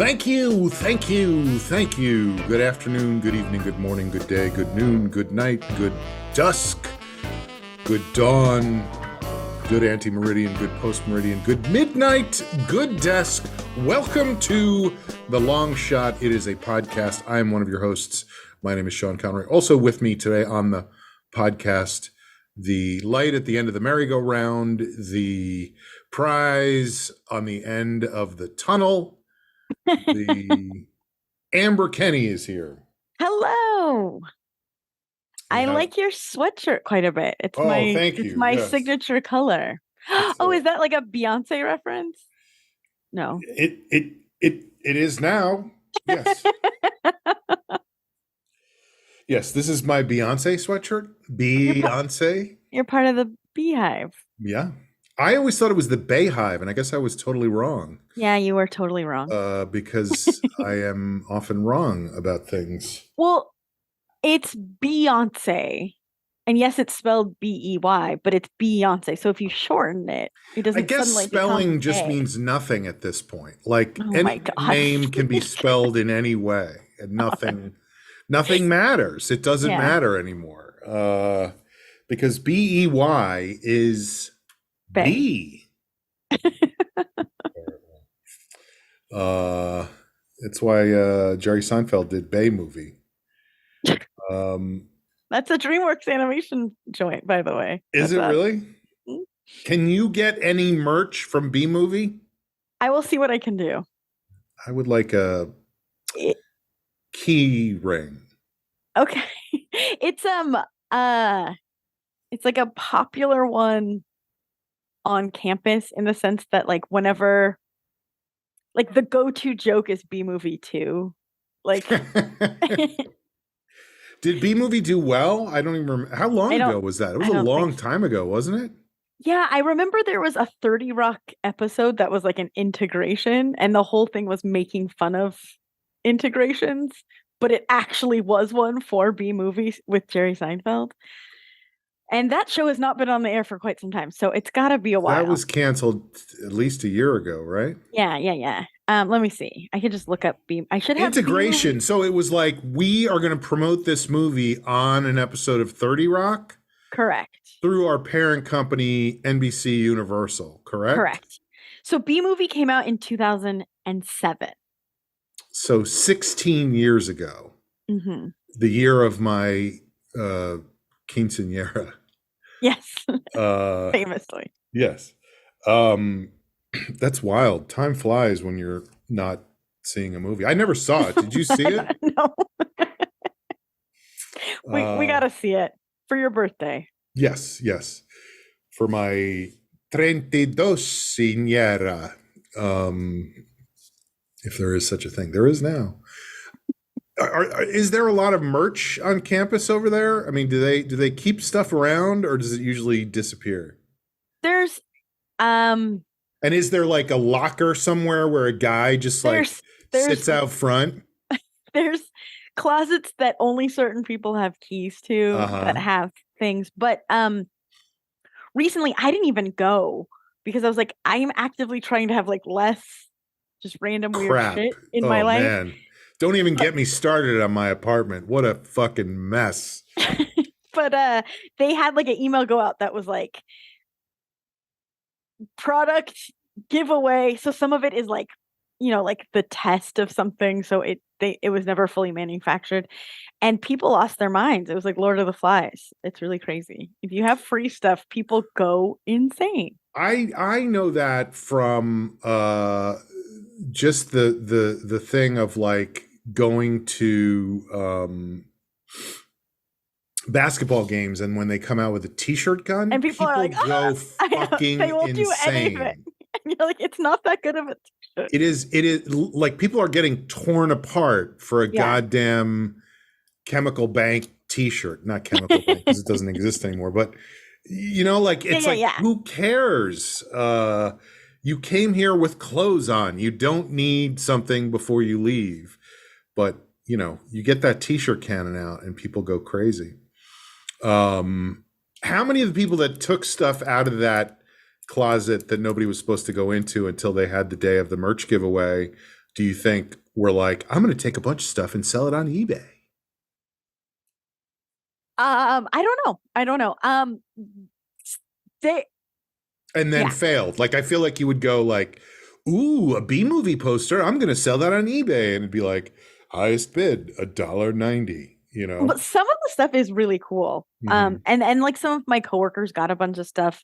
Thank you, thank you, thank you. Good afternoon, good evening, good morning, good day, good noon, good night, good dusk, good dawn, good ante-meridian, good post-meridian, good midnight, good desk. Welcome to The Long Shot. It is a podcast. I am one of your hosts. My name is Sean Conroy. Also with me today on the podcast, the light at the end of the merry-go-round, the prize on the end of the tunnel. The Amber Kenny is here. Hello. I like your sweatshirt quite a bit. It's thank you. It's my Yes. signature color. Is that like a Beyonce reference? No. It is now. Yes. Yes, this is my Beyonce sweatshirt. Beyonce. You're part of the Beehive. Yeah. I always thought it was the Bayhive, and I guess I was totally wrong. Yeah, you were totally wrong. Because I am often wrong about things. Well, it's Beyonce. And yes, it's spelled B-E-Y, but it's Beyonce. So if you shorten it, it doesn't. I guess spelling just means nothing at this point. Like any name can be spelled in any way, and nothing matters. It doesn't matter anymore. Because B-E-Y is B. It's why Jerry Seinfeld did Bay Movie. That's a DreamWorks animation joint, by the way. Is it really? Can you get any merch from B Movie? I will see what I can do. I would like a key ring. Okay. It's like a popular one on campus in the sense that like whenever like the go-to joke is B Movie 2. Like Did B Movie do well? I don't even remember. How long ago was that? It was a long time ago, wasn't it? Yeah, I remember there was a 30 Rock episode that was like an integration, and the whole thing was making fun of integrations, but it actually was one for B Movie with Jerry Seinfeld. And that show has not been on the air for quite some time, so it's got to be a while. That was canceled at least a year ago, right? Yeah. Let me see. I could just look up I should have integration. So it was like, we are going to promote this movie on an episode of 30 Rock? Correct. Through our parent company, NBC Universal, correct? Correct. So B Movie came out in 2007. So 16 years ago. Mm-hmm. The year of my quinceañera. Yes. Famously. Yes. That's wild. Time flies when you're not seeing a movie. I never saw it. Did you see it? No. We got to see it for your birthday. Yes. For my 32 quinceañera. If there is such a thing. There is now. Is there a lot of merch on campus over there? I mean, do they keep stuff around, or does it usually disappear? There's and is there like a locker somewhere where a guy just sits out front? There's closets that only certain people have keys to that have things. But recently I didn't even go because I was like, I am actively trying to have like less just random weird shit in my life. Man. Don't even get me started on my apartment. What a fucking mess. But they had like an email go out that was like product giveaway. So some of it is like, like the test of something. So it was never fully manufactured. And people lost their minds. It was like Lord of the Flies. It's really crazy. If you have free stuff, people go insane. I know that from just the thing of like going to basketball games, and when they come out with a t-shirt gun, and people are like, go fucking they won't insane. Do anything. And you're like, it's not that good of a t-shirt. It is like people are getting torn apart for a goddamn Chemical Bank t-shirt. Not Chemical Bank because it doesn't exist anymore, but like it's who cares? You came here with clothes on. You don't need something before you leave. But, you get that t-shirt cannon out and people go crazy. How many of the people that took stuff out of that closet that nobody was supposed to go into until they had the day of the merch giveaway do you think were like, I'm going to take a bunch of stuff and sell it on eBay? I don't know. I don't know. They, And then yeah. failed. Like, I feel like you would go like, ooh, a B movie poster. I'm going to sell that on eBay. And it'd be like, highest bid, $1.90, you know? But some of the stuff is really cool. Mhm. And like some of my coworkers got a bunch of stuff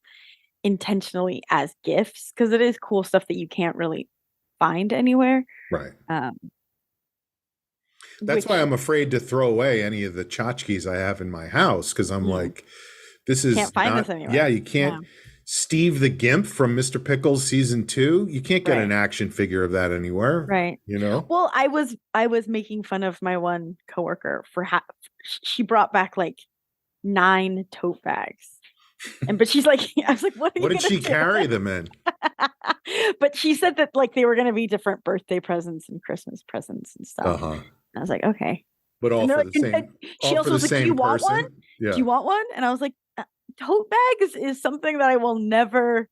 intentionally as gifts because it is cool stuff that you can't really find anywhere. Right. Um, That's why which I'm afraid to throw away any of the tchotchkes I have in my house because I'm like, this is can't find not, this anywhere. yeah, you Yeah, can't. Steve the Gimp from Mr. Pickles season 2, you can't get right, an action figure of that anywhere, right. you know? Well, I was making fun of my one coworker for she brought back like 9 tote bags. And but she's like, I was like, what are What you did gonna she do? carry them in? But she said that like they were gonna be different birthday presents and Christmas presents and stuff. Uh-huh. And I was like, okay. But all And they're for like, the and same, she all for also the was like, do you same want one? person. Do Yeah. you want one? And I was like, tote bags is something that I will never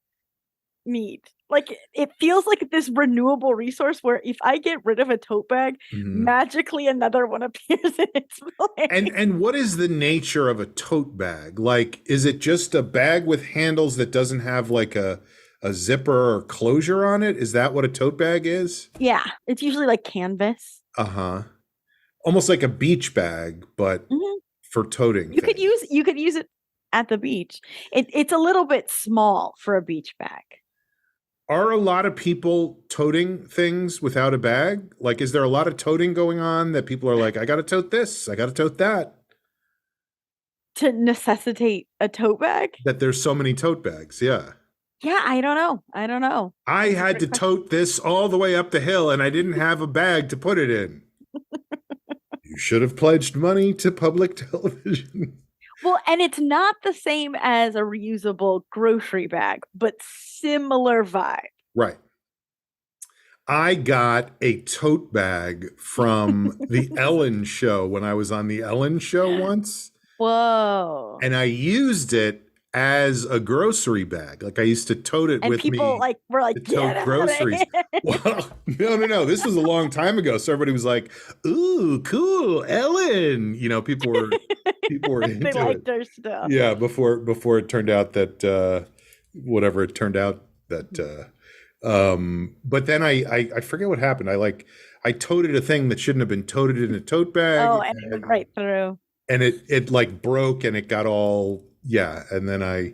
need. Like it feels like this renewable resource where if I get rid of a tote bag, Mhm. magically another one appears in its place. And what is the nature of a tote bag? Like, is it just a bag with handles that doesn't have like a zipper or closure on it? Is that what a tote bag is? Yeah, it's usually like canvas. Uh-huh. Almost like a beach bag, but Mhm. for toting things. You could use it at the beach. It's a little bit small for a beach bag. Are a lot of people toting things without a bag? Like, is there a lot of toting going on that people are like, I gotta tote this, I gotta tote that? To necessitate a tote bag? That there's so many tote bags, yeah. Yeah, I don't know. I don't know. I That's a had great to question. tote this all the way up the hill and I didn't have a bag to put it in. You should have pledged money to public television. Well, and it's not the same as a reusable grocery bag, but similar vibe. Right. I got a tote bag from the Ellen show when I was on the Ellen show once, Whoa. and I used it as a grocery bag. Like I used to tote it And with people me like were like, to get tote out of groceries. here. Well, no. This was a long time ago. So everybody was like, ooh, cool, Ellen. You know, people were They into it. liked our stuff. Yeah, before it turned out that whatever it turned out that but then I forget what happened. I toted a thing that shouldn't have been toted in a tote Oh, bag and it went right through. and it like broke and it got all yeah, and then I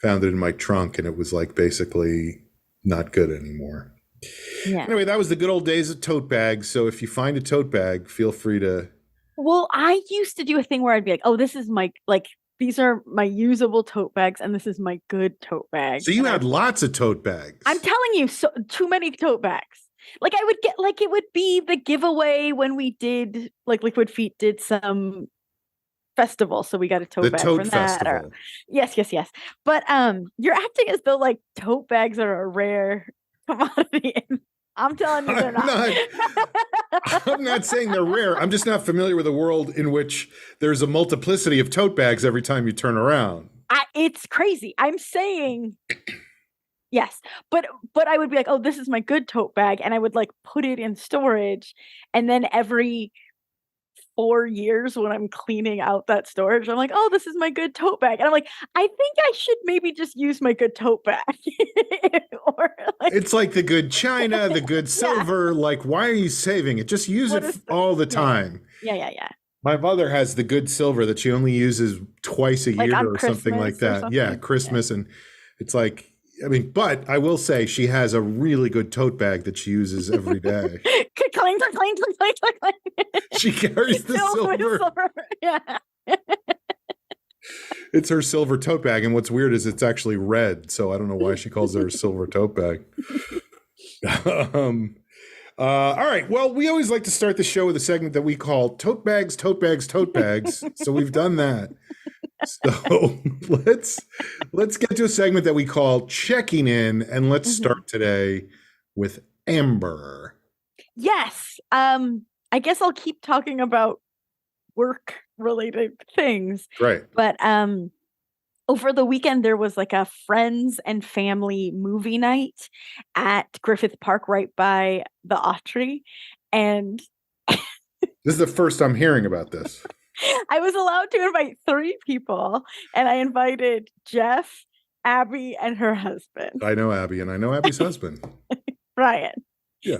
found it in my trunk and it was like basically not good anymore. Yeah. Anyway, that was the good old days of tote bags. So if you find a tote bag, feel free to Well, I used to do a thing where I'd be like, oh, this is my like these are my usable tote bags and this is my good tote bag. So you And had lots of tote bags. I'm telling you, so too many tote bags. Like I would get like it would be the giveaway when we did like Liquid Feet did some festival, so we got a The tote bag tote from that. Or festival. yes. But you're acting as though like tote bags are a rare commodity. And I'm telling you, they're I'm not. not I'm not saying they're rare. I'm just not familiar with a world in which there's a multiplicity of tote bags every time you turn around. It's crazy. I'm saying yes, but I would be like, oh, this is my good tote bag, and I would like put it in storage, and then every 4 years when I'm cleaning out that storage, I'm like, oh, this is my good tote bag. And I'm like, I think I should maybe just use my good tote bag. Or like, It's like the good china, the good yeah, silver. Like, why are you saving it? Just use what it is all the yeah, time. yeah. My mother has the good silver that she only uses twice a Like year on or something like Christmas or that. Yeah, something. Yeah. Christmas. And it's like, I mean, but I will say she has a really good tote bag that she uses every day. Clang, clang, clang, clang, clang, clang. She carries the Filled with silver. silver. Yeah. It's her silver tote bag. And what's weird is it's actually red. So I don't know why she calls it her silver tote bag. All right. Well, we always like to start the show with a segment that we call tote bags, tote bags, tote bags. So we've done that. So let's get to a segment that we call checking in, and let's start today with Amber. Yes. I guess I'll keep talking about work related things. Great. But over the weekend there was like a friends and family movie night at Griffith Park right by the Autry. And This is the first I'm hearing about this. I was allowed to invite 3 people, and I invited Jeff, Abby, and her husband, I know Abby, and I know Abby's husband. Brian. Yeah.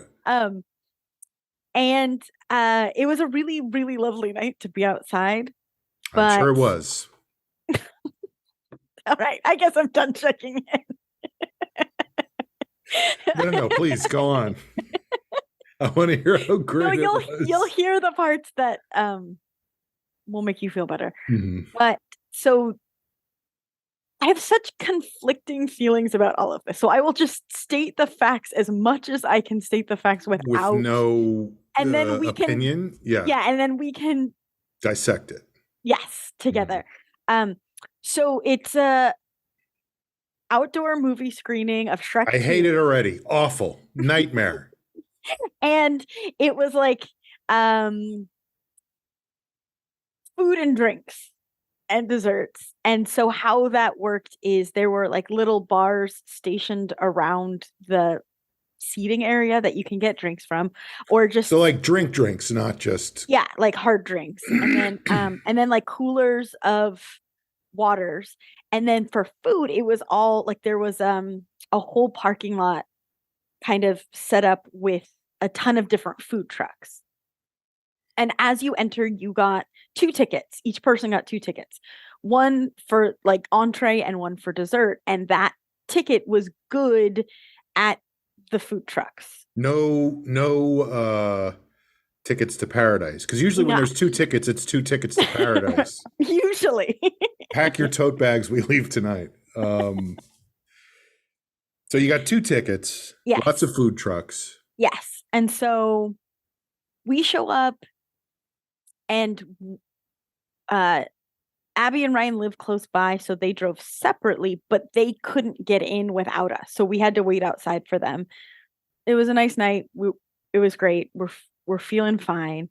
And it was a really, really lovely night to be outside. I'm But sure it was. all right, I guess I'm done checking in. No, please go on. I want to hear how great it was. You'll hear the parts that will make you feel better. Mhm. But so I have such conflicting feelings about all of this. So I will just state the facts as much as I can state the facts With without no and then we opinion. yeah, and then we can Dissect it. yes, together. So it's a outdoor movie screening of Shrek I 2. hate it already. Awful. Nightmare. And it was like food and drinks and desserts. And so how that worked is there were like little bars stationed around the seating area that you can get drinks from, or just So like drinks, not just yeah, like hard drinks. And then like coolers of waters. And then for food, it was all like there was a whole parking lot kind of set up with a ton of different food trucks. And as you entered, you got 2 tickets. Each person got 2 tickets. One for like entree and one for dessert. And that ticket was good at the food trucks. no tickets to paradise. Because usually when there's 2 tickets, it's 2 tickets to paradise. Usually. Pack your tote bags. We leave tonight. So you got 2 tickets. Yes. Lots of food trucks. Yes. And so we show up, and Abby and Ryan live close by, so they drove separately, but they couldn't get in without us. So we had to wait outside for them. It was a nice night. It was great. We're feeling fine.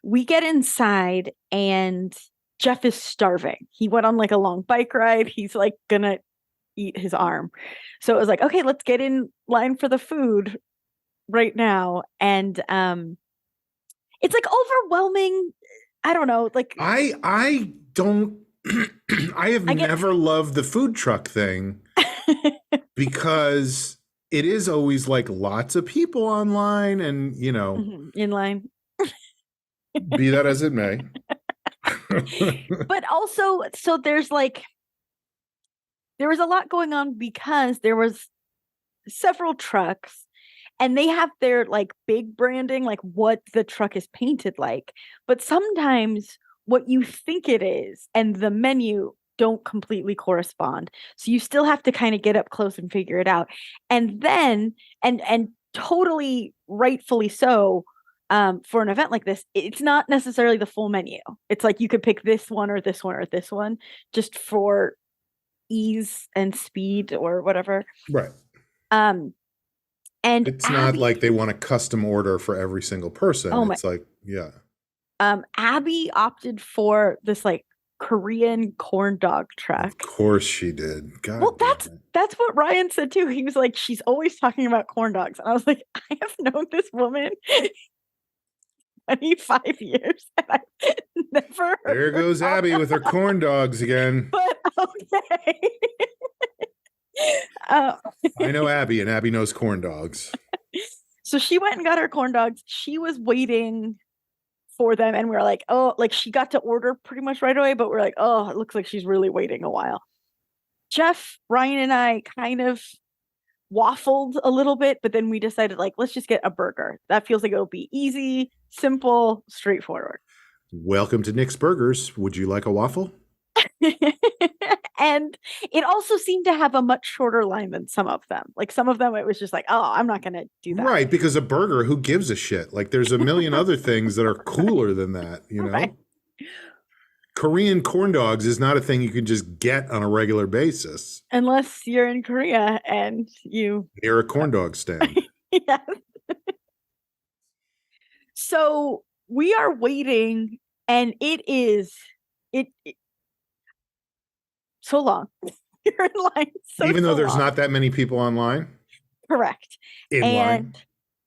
We get inside and Jeff is starving. He went on like a long bike ride. He's like gonna eat his arm. So it was like, okay, let's get in line for the food right now. And it's like overwhelming. I don't know, like I don't I have never loved the food truck thing because it is always like lots of people online and, you know, in line. Be that as it may. But also, so there was a lot going on because there was several trucks and they have their like big branding, like what the truck is painted like. But sometimes what you think it is and the menu don't completely correspond. So you still have to kind of get up close and figure it out. And then, and totally rightfully so, for an event like this, it's not necessarily the full menu. It's like you could pick this one or this one or this one just for ease and speed or whatever. Right. And it's not like they want a custom order for every single person. It's like, yeah. Abby opted for this like Korean corn dog truck. Of course she did. God well, that's what Ryan said too. He was like, she's always talking about corn dogs. And I was like, I have known this woman 25 years. And I've never There goes Abby with her corn dogs again. But okay. I know Abby, and Abby knows corn dogs. So she went and got her corn dogs. She was waiting for them, and we were like, oh, like she got to order pretty much right away, but we're like, oh, it looks like she's really waiting a while. Jeff, Ryan, and I kind of waffled a little bit, but then we decided, like, let's just get a burger. That feels like it'll be easy, simple, straightforward. Welcome to Nick's Burgers. Would you like a waffle? And it also seemed to have a much shorter line than some of them. Like some of them, it was just like, oh, I'm not going to do that. Right, because a burger, who gives a shit? Like there's a million other things that are cooler than that, you know? Right. Korean corn dogs is not a thing you can just get on a regular basis. Unless you're in Korea and you... Near a corn dog stand. Yes. So we are waiting, and so long. You're in line Even though there's long. not that many people online? Correct. In line?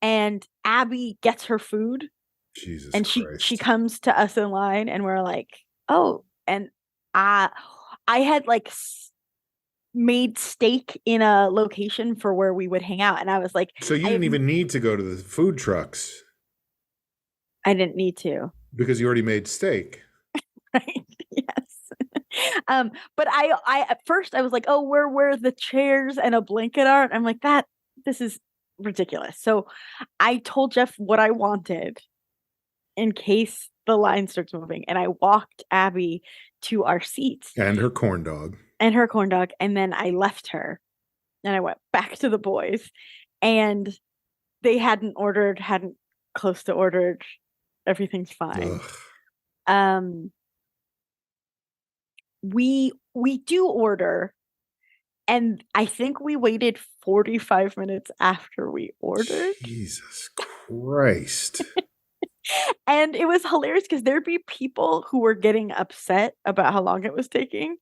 And Abby gets her food. Jesus and Christ. she comes to us in line, and we're like, oh, and I had like made steak in a location for where we would hang out, and I was like, so you didn't even need to go to the food trucks. I didn't need to because you already made steak. Right. Yes. But I at first I was like, oh, where the chairs and a blanket are, and I'm like, this is ridiculous. So I told Jeff what I wanted in case the line starts moving, and I walked Abby to our seats and her corn dog, and then I left her, and I went back to the boys, and they hadn't close to ordered. Everything's fine. Ugh. We do order, and I think we waited 45 minutes after we ordered. Jesus Christ. And it was hilarious because there'd be people who were getting upset about how long it was taking.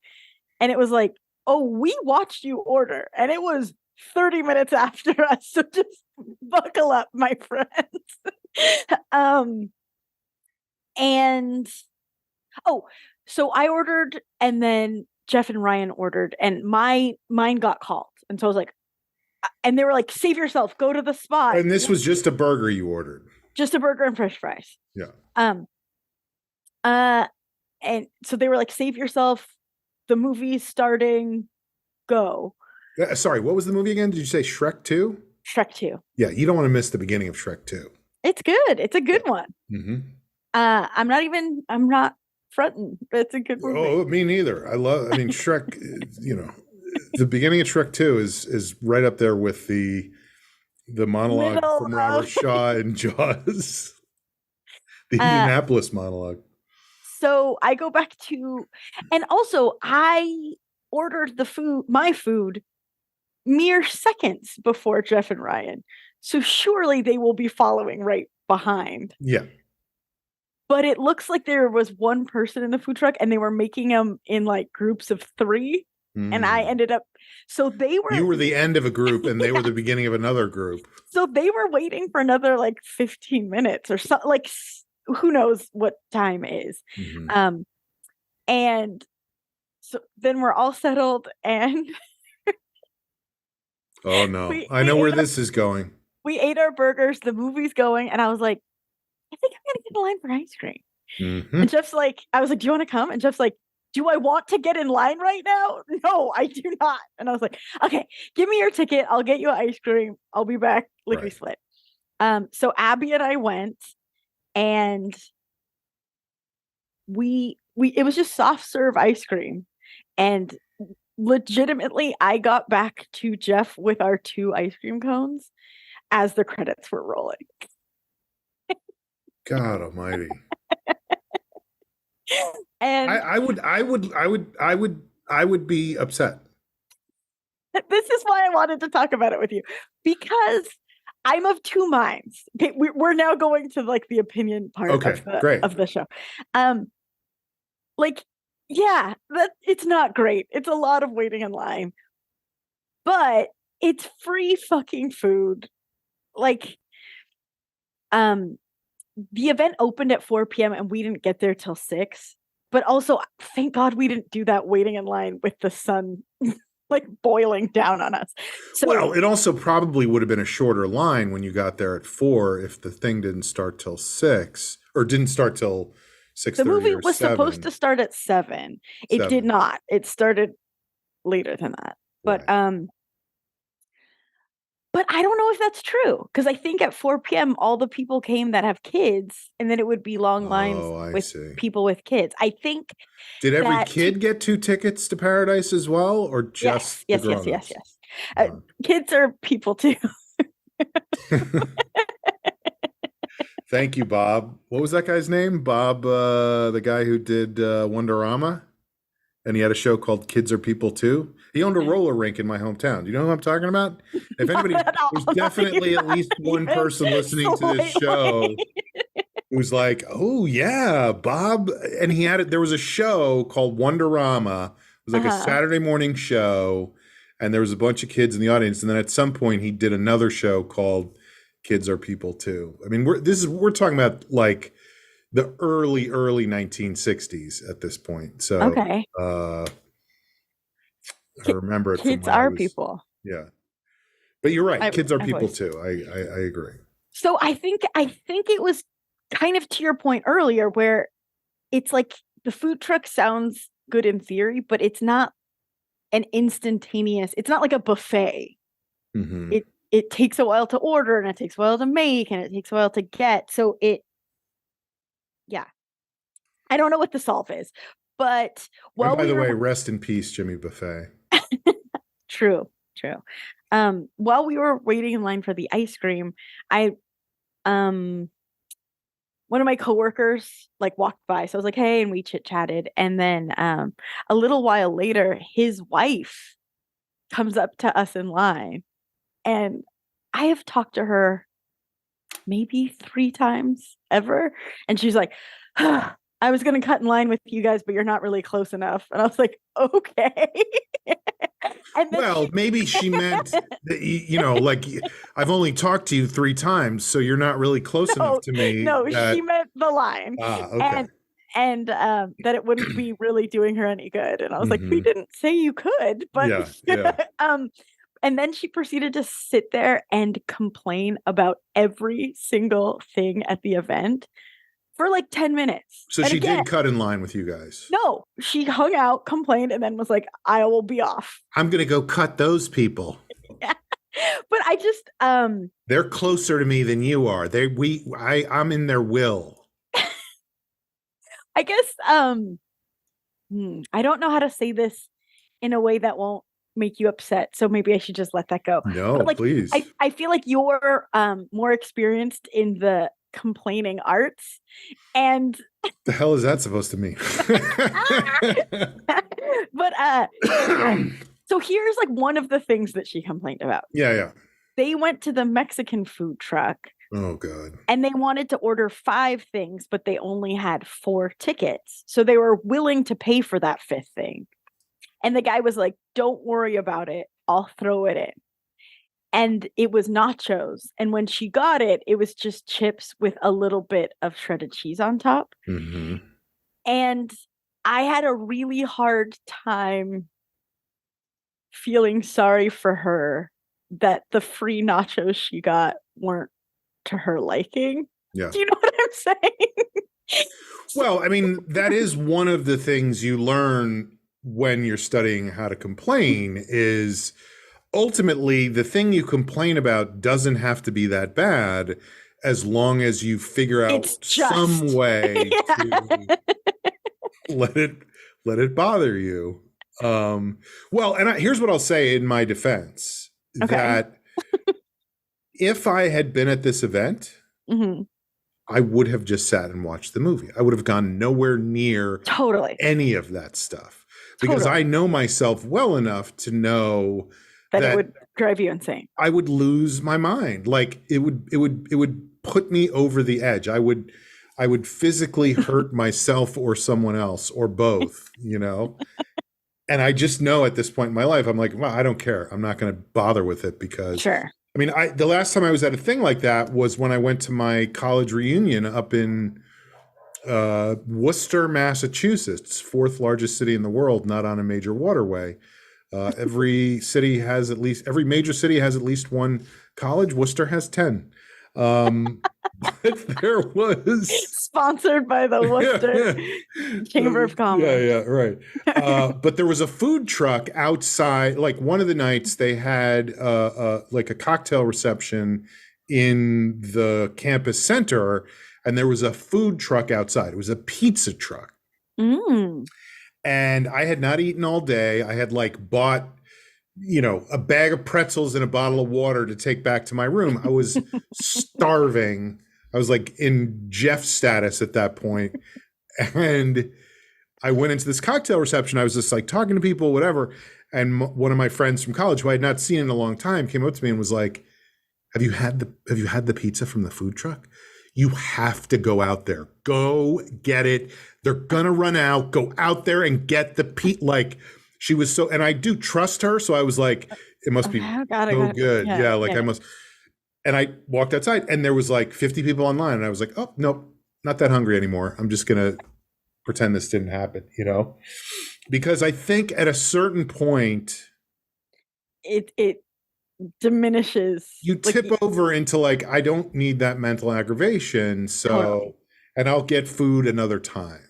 And it was like, oh, we watched you order. And it was 30 minutes after us. So just buckle up, my friends. And so I ordered, and then Jeff and Ryan ordered, and mine got called. And so I was like, and they were like, save yourself, go to the spot. And this was just a burger you ordered. Just a burger and french fries. Yeah. And so they were like, save yourself, the movie's starting, go. Sorry, what was the movie again? Did you say Shrek 2? Shrek 2. Yeah, you don't want to miss the beginning of Shrek 2. It's good. It's a good one. Mm-hmm. I'm not fronting. It's a good movie. Oh, me neither. Shrek, the beginning of Shrek 2 is right up there with the monologue from Robert Shaw and Jaws. The Indianapolis monologue. So I go back to, and also I ordered my food mere seconds before Jeff and Ryan. So surely they will be following right behind. Yeah. But it looks like there was one person in the food truck, and they were making them in like groups of 3. And I ended up, you were the end of a group, and they were the beginning of another group. So they were waiting for another like 15 minutes or something, like who knows what time is. Mm-hmm. And so then we're all settled, and oh no, I know where this is going. We ate our burgers, the movie's going, and I was like, I think I'm gonna get in line for ice cream. Mm-hmm. And Jeff's like, I was like, do you want to come? And Jeff's like, do I want to get in line right now? No, I do not. And I was like, okay, give me your ticket. I'll get you ice cream. I'll be back. Lickety split. So Abby and I went, and it was just soft serve ice cream. And legitimately, I got back to Jeff with our 2 ice cream cones as the credits were rolling. God almighty. And I would be upset. This is why I wanted to talk about it with you, because I'm of 2 minds. Okay, we're now going to like the opinion part of the show. Yeah, that it's not great. It's a lot of waiting in line, but it's free fucking food. Like, the event opened at 4 p.m. and we didn't get there till 6. But also, thank God we didn't do that waiting in line with the sun like boiling down on us. So, well, it also probably would have been a shorter line when you got there at 4 if the thing didn't start till 6 or didn't start till 6:30. The movie was supposed to start at 7. It did not. It started later than that. But But I don't know if that's true, because I think at 4 p.m. all the people came that have kids, and then it would be long lines with people with kids. I think. Did every kid get 2 tickets to Paradise as well, or just yes. Kids are people too. Thank you, Bob. What was that guy's name? Bob, the guy who did Wonderama, and he had a show called Kids Are People Too. He owned a roller rink in my hometown. Do you know who I'm talking about? If anybody, there's definitely at least one person listening to this show who's like, oh yeah, Bob. And there was a show called Wonderama was like a Saturday morning show, and there was a bunch of kids in the audience. And then at some point, he did another show called "Kids Are People Too." I mean, we're talking about like the early 1960s at this point. So Okay. I remember it from Kids when I are was, people. yeah. But you're right. Kids are I've people always... too. I agree. So I think it was kind of to your point earlier where it's like the food truck sounds good in theory, but it's not an instantaneous, it's not like a buffet. Mm-hmm. It takes a while to order, and it takes a while to make, and it takes a while to get. So yeah. I don't know what the solve is, but And by the way, rest in peace, Jimmy Buffet. True. While we were waiting in line for the ice cream, I one of my coworkers like walked by. So I was like, hey, and we chit-chatted. And then a little while later, his wife comes up to us in line. And I have talked to her maybe 3 times ever. And she's like, I was going to cut in line with you guys, but you're not really close enough. And I was like, okay. And then maybe she meant that, you know, like, I've only talked to you 3 times, so you're not really close enough to me. No, she meant the line. Okay. And that it wouldn't be really doing her any good. And I was like, we didn't say you could, but yeah. And then she proceeded to sit there and complain about every single thing at the event for like 10 minutes. So she did cut in line with you guys? No, she hung out, complained, and then was like, I will be off. I'm going to go cut those people. Yeah. But I just... they're closer to me than you are. I'm in their will. I guess... I don't know how to say this in a way that won't make you upset, so maybe I should just let that go. No, but please. I feel like you're more experienced in the complaining arts, and the hell is that supposed to mean? But so here's like one of the things that she complained about. Yeah. They went to the Mexican food truck. Oh God. And they wanted to order 5 things, but they only had 4 tickets. So they were willing to pay for that 5th thing. And the guy was like, don't worry about it. I'll throw it in. And it was nachos. And when she got it, it was just chips with a little bit of shredded cheese on top. Mm-hmm. And I had a really hard time feeling sorry for her that the free nachos she got weren't to her liking. Yeah. Do you know what I'm saying? Well, I mean, that is one of the things you learn when you're studying how to complain is ultimately the thing you complain about doesn't have to be that bad as long as you figure out some way to let it bother you. Well, and here's what I'll say in my defense, that if I had been at this event, I would have just sat and watched the movie. I would have gone nowhere near any of that stuff. Because I know myself well enough to know that it would drive you insane. I would lose my mind. Like it would put me over the edge. I would physically hurt myself or someone else or both, you know? And I just know at this point in my life, I'm like, well, I don't care. I'm not going to bother with it because I mean, the last time I was at a thing like that was when I went to my college reunion up in Worcester, Massachusetts, 4th largest city in the world, not on a major waterway. Every major city has at least one college. Worcester has 10. But there was sponsored by the Worcester Chamber of Commerce. Yeah, right. But there was a food truck outside. Like one of the nights, they had like a cocktail reception in the campus center. And there was a food truck outside. It was a pizza truck. And I had not eaten all day. I had like bought, you know, a bag of pretzels and a bottle of water to take back to my room. I was starving. I was like in Jeff status at that point. And I went into this cocktail reception. I was just like talking to people, whatever. And one of my friends from college who I had not seen in a long time came up to me and was like, have you had the pizza from the food truck? You have to go out there. Go get it. They're going to run out. Go out there and get the pizza. Like, She was so, and I do trust her. So I was like, it must be Okay, I got so it. good. Yeah, Yeah. Like yeah. I must. And I walked outside and there was like 50 people online. And I was like, oh, nope, not that hungry anymore. I'm just going to pretend this didn't happen, Because I think at a certain point, It diminishes you like tip over into like, I don't need that mental aggravation. totally. So, and I'll get food another time.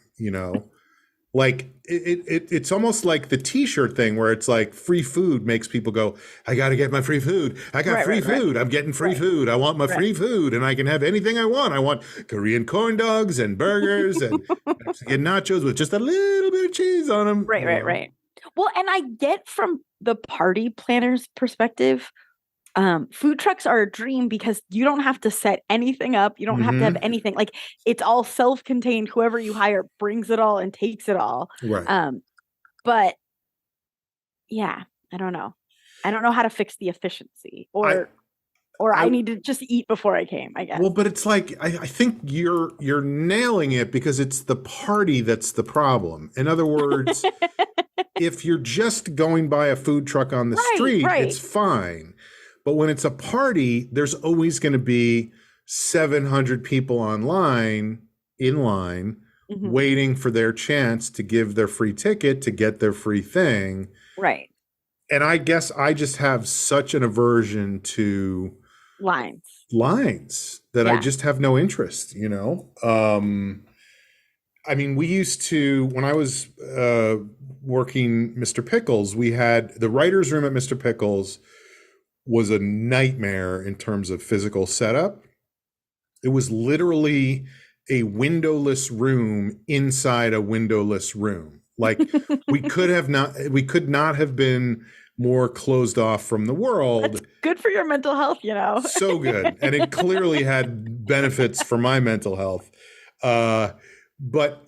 Like it's almost like the t-shirt thing where it's like free food makes people go, I got to get my free food. I got Right, free right, right, food. I'm getting free right, food. I want my right. free food and I can have anything I want. I want Korean corn dogs and burgers and Mexican nachos with just a little bit of cheese on them, Right, right, right. Well, and I get from the party planner's perspective, food trucks are a dream because you don't have to set anything up. You don't have to have Mm-hmm. anything. Like it's all self-contained. Whoever you hire brings it all and takes it all. Right. But yeah, I don't know. I don't know how to fix the efficiency I, or I I, need to just eat before I came, I guess. well, but it's like I think you're nailing it because it's the party that's the problem. In other words, if you're just going by a food truck on the Right, street, right. it's fine. But when it's a party, there's always going to be 700 people online in line Mhm. waiting for their chance to give their free ticket to get their free thing. Right. And I guess I just have such an aversion to lines that I Yeah. just have no interest. I mean, we used to, when I was working Mr. Pickles, we had the writer's room at Mr. Pickles was a nightmare in terms of physical setup. It was literally a windowless room inside a windowless room. Like we could not have been more closed off from the world. That's good for your mental health, So good. And it clearly had benefits for my mental health. But,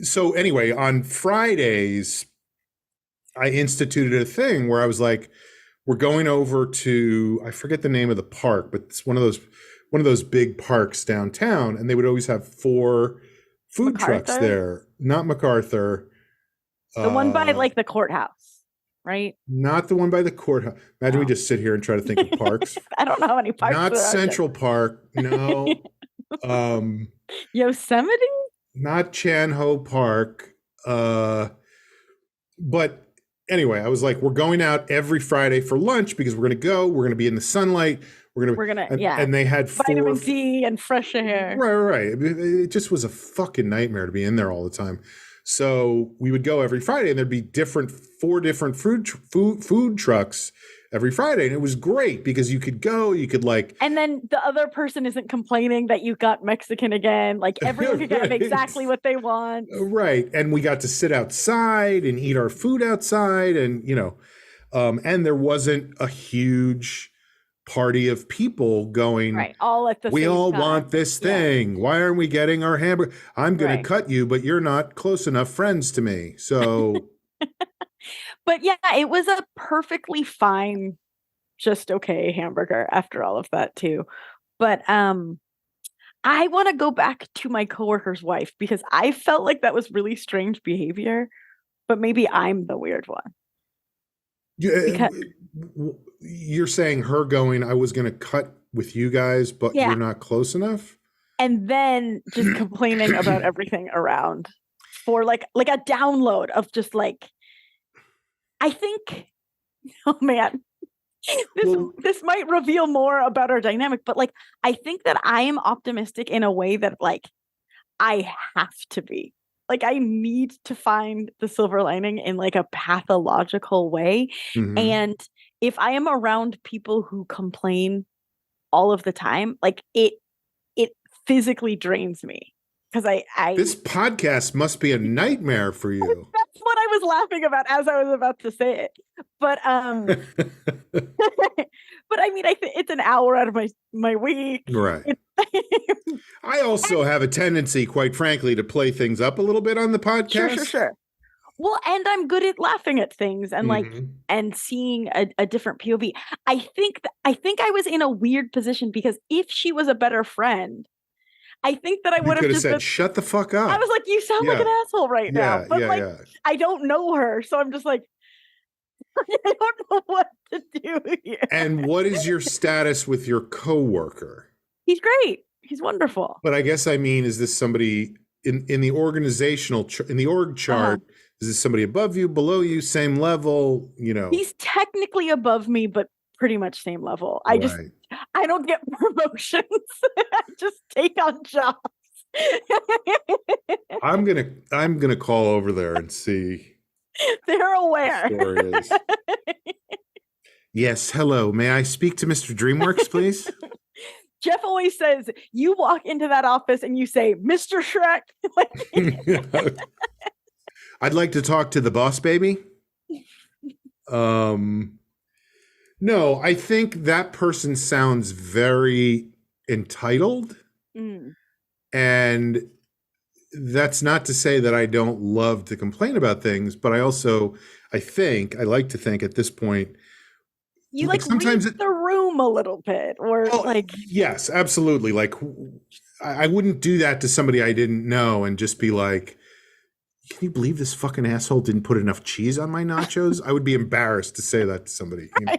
so anyway, on Fridays, I instituted a thing where I was like, we're going over to, I forget the name of the park, but it's one of those big parks downtown. And they would always have 4 food trucks MacArthur? there. Not MacArthur. The one by like the courthouse, right? Not the one by the courthouse. Imagine we No. just sit here and try to think of parks. I don't know how many parks Not there are. Central Park. No. Yosemite? Not Chan Ho Park. But anyway, I was like, we're going out every Friday for lunch because we're going to be in the sunlight. And they had 4 vitamin D and fresh air. Right. It just was a fucking nightmare to be in there all the time. So we would go every Friday, and there'd be 4 different food trucks every Friday, and it was great because you could go, and then the other person isn't complaining that you got Mexican again. Like everyone could get exactly what they want. Right, and we got to sit outside and eat our food outside, and and there wasn't a huge party of people going, right, all at the we same all time. want this thing. Why aren't we getting our hamburger? I'm going to cut you, but you're not close enough friends to me. So, but yeah, it was a perfectly fine, just okay hamburger after all of that too. But I want to go back to my coworker's wife because I felt like that was really strange behavior, but maybe I'm the weird one. You're saying her going, I was going to cut with you guys, but you're not close enough? And then just complaining about everything around for like a download of just like, I think, oh man, this might reveal more about our dynamic, but like, I think that I am optimistic in a way that like, I have to be. Like I need to find the silver lining in like a pathological way. Mm-hmm. And if I am around people who complain all of the time, like it physically drains me. Because I this podcast must be a nightmare for you. That's what I was laughing about as I was about to say it. But but I mean, it's an hour out of my week. Right. I also have a tendency, quite frankly, to play things up a little bit on the podcast. Sure. Well, and I'm good at laughing at things and like and seeing a different POV. I think I was in a weird position because if she was a better friend, I think that I You would have could have just said, been, "Shut the fuck up." I was like, you sound like Yeah. an asshole right now. Yeah, But yeah, like, yeah. I don't know her. So I'm just like, I don't know what to do here. And what is your status with your coworker? He's great. He's wonderful. But I guess I mean, is this somebody in the organizational in the org Uh-huh. chart? Is this somebody above you, below you, same level? You know, He's technically above me, but pretty much same level. right? I don't get promotions. I just take on jobs. I'm gonna call over there and see They're what the aware. story is. Yes, hello. May I speak to Mr. DreamWorks, please? Jeff always says, you walk into that office and you say, Mr. Shrek. I'd like to talk to the boss baby. No, I think that person sounds very entitled. Mm. And that's not to say that I don't love to complain about things, but I like to think at this point, You like read the room a little bit, or like, yes, absolutely. Like, I wouldn't do that to somebody I didn't know and just be like, can you believe this fucking asshole didn't put enough cheese on my nachos? I would be embarrassed to say that to somebody. You know?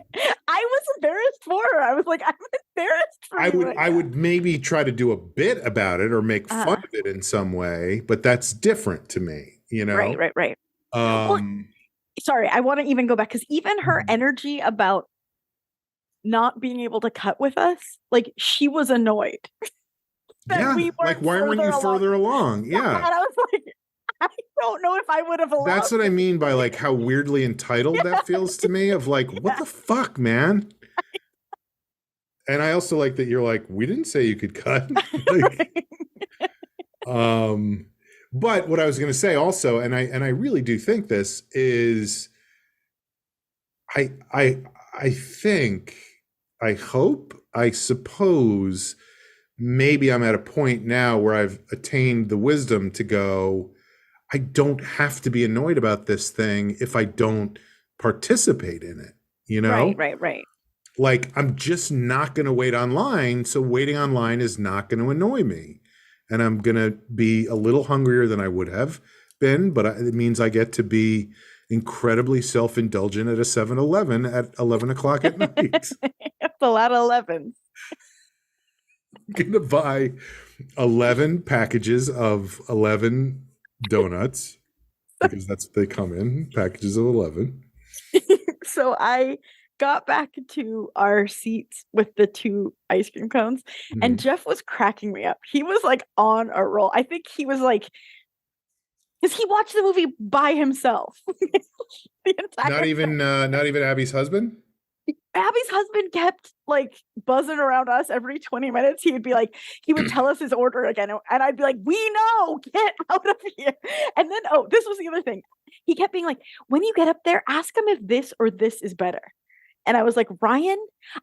I was embarrassed for her. I was like, I'm embarrassed for you. I would maybe try to do a bit about it or make fun of it in some way, but that's different to me, you know? Right. Well, sorry, I want to even go back because even her energy about not being able to cut with us, like she was annoyed. Yeah, like why weren't you further along? Yeah. And I was like, I don't know if I would have allowed. That's what I mean by like how weirdly entitled that feels to me of like, what the fuck, man? And I also like that you're like, we didn't say you could cut. Like, but what I was going to say also, and I really do think this is, I think, I hope, I suppose, maybe I'm at a point now where I've attained the wisdom to go, I don't have to be annoyed about this thing if I don't participate in it, you know? Right. Like, I'm just not going to wait online. So waiting online is not going to annoy me. And I'm going to be a little hungrier than I would have been, but it means I get to be incredibly self-indulgent at a 7-Eleven at 11 o'clock at night. It's a lot of 11s. I'm going to buy 11 packages of 11 donuts because that's what they come in, packages of 11. So I got back to our seats with the 2 ice cream cones, and Jeff was cracking me up. He was like on a roll. I think he was like, because he watched the movie by himself. Not even Abby's husband? Abby's husband kept like buzzing around us every 20 minutes. He would tell us his order again. And I'd be like, we know, get out of here. And then, this was the other thing. He kept being like, when you get up there, ask him if this or this is better. And I was like, Ryan,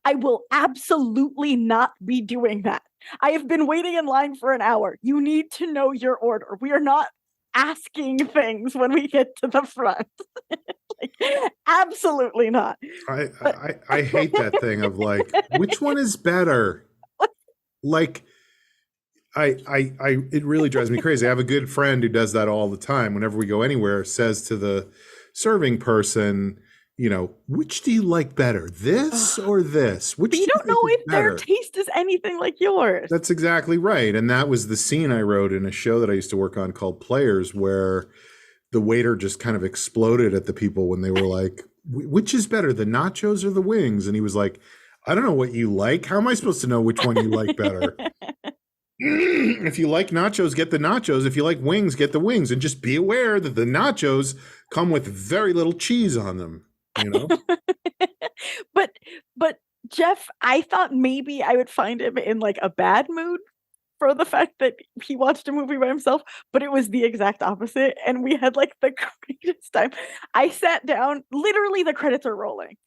I will absolutely not be doing that. I have been waiting in line for an hour. You need to know your order. We are not asking things when we get to the front. Like, absolutely not. I hate that thing of like, which one is better? Like, it really drives me crazy. I have a good friend who does that all the time. Whenever we go anywhere, says to the serving person, you know, which do you like better, this or this? Which you don't know if their taste is anything like yours. That's exactly right. And that was the scene I wrote in a show that I used to work on called Players, where the waiter just kind of exploded at the people when they were like, which is better, the nachos or the wings? And he was like, I don't know what you like. How am I supposed to know which one you like better? If you like nachos, get the nachos. If you like wings, get the wings. And just be aware that the nachos come with very little cheese on them, you know? But Jeff, I thought maybe I would find him in like a bad mood for the fact that he watched a movie by himself, but it was the exact opposite. And we had like the greatest time. I sat down, literally the credits are rolling.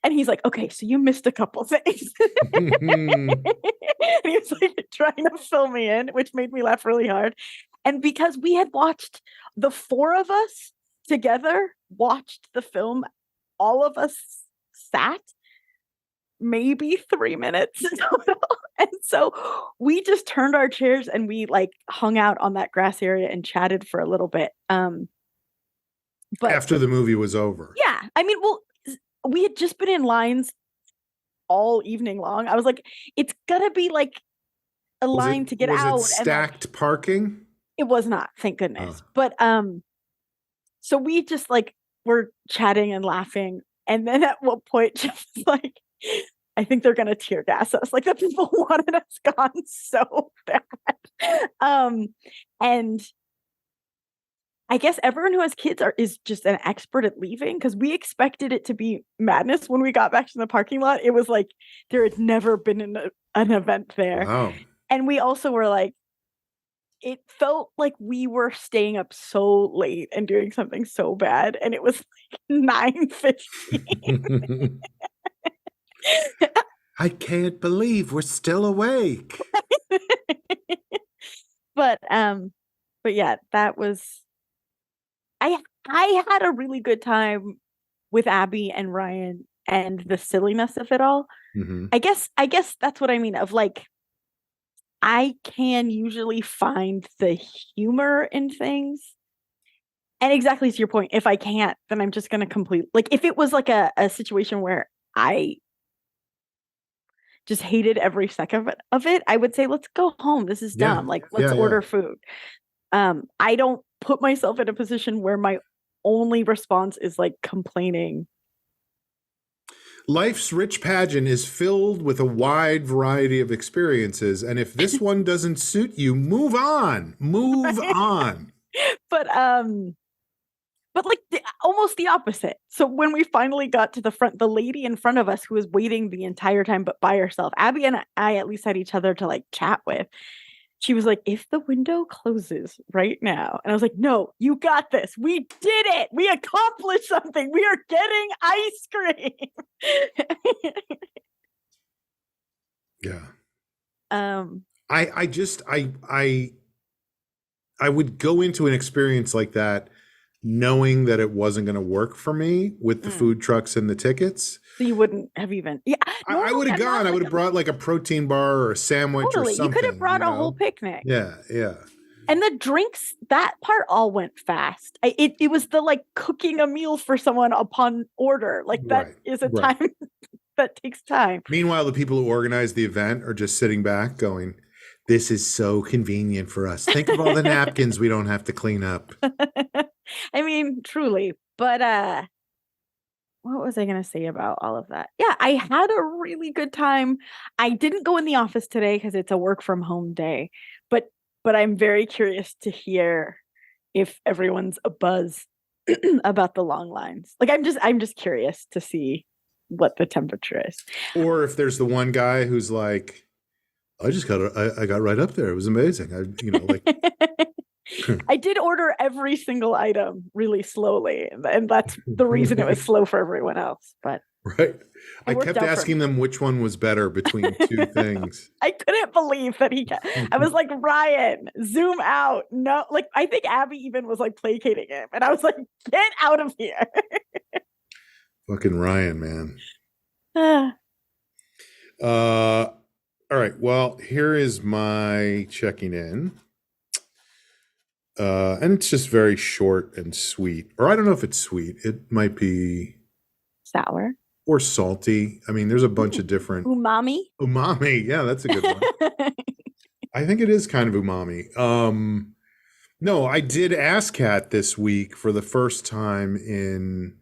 And he's like, okay, so you missed a couple things. And he was like trying to fill me in, which made me laugh really hard. And because we had watched, the 4 of us together watched the film, all of us sat. maybe 3 minutes total. And so we just turned our chairs and we like hung out on that grass area and chatted for a little bit. But After the movie was over. yeah, I mean, well, we had just been in lines all evening long. I was like, it's gonna be like a line to get was out. it stacked and like, parking? it was not, thank goodness. Oh. But so we just like were chatting and laughing, and then at one point, just like, I think they're gonna tear gas us. Like the people wanted us gone so bad. And I guess everyone who has kids is just an expert at leaving, because we expected it to be madness when we got back to the parking lot. It was like there had never been an event there. Wow. And we also were like, it felt like we were staying up so late and doing something so bad, and it was like 9:15. I can't believe we're still awake. But yeah, that was I had a really good time with Abby and Ryan and the silliness of it all. Mm-hmm. I guess that's what I mean of like, I can usually find the humor in things. And exactly to your point, if I can't, then I'm just going to like, if it was like a situation where I just hated every second of it, I would say, let's go home. This is dumb. Like, let's order food. I don't put myself in a position where my only response is like complaining. Life's rich pageant is filled with a wide variety of experiences, and if this one doesn't suit you, move on. Move on. But like almost the opposite. So when we finally got to the front, the lady in front of us who was waiting the entire time but by herself, Abby and I at least had each other to like chat with. She was like, if the window closes right now. And I was like, no, you got this. We did it. We accomplished something. We are getting ice cream. Yeah. I would go into an experience like that knowing that it wasn't going to work for me with the food trucks and the tickets. So you wouldn't have even, yeah. I would have gone. I would have brought like a protein bar or a sandwich or something. You could have brought a whole picnic. Yeah, yeah. And the drinks, that part all went fast. It was the like cooking a meal for someone upon order. Like that is a time that takes time. Meanwhile, the people who organize the event are just sitting back going, this is so convenient for us. Think of all the napkins we don't have to clean up. I mean, truly. But what was I going to say about all of that? Yeah, I had a really good time. I didn't go in the office today because it's a work from home day. But I'm very curious to hear if everyone's abuzz about the long lines. Like I'm just curious to see what the temperature is. Or if there's the one guy who's like, I got right up there. It was amazing. I did order every single item really slowly, and that's the reason it was slow for everyone else. But right. I kept asking them which one was better between two things. I couldn't believe that I was like, Ryan, zoom out. No, like I think Abby even was like placating him. And I was like, get out of here. Fucking Ryan, man. All right. Well, here is my checking in. And it's just very short and sweet. Or I don't know if it's sweet. It might be sour. Or salty. I mean, there's a bunch of different umami. Yeah, that's a good one. I think it is kind of umami. No, I did ASCAT this week for the first time in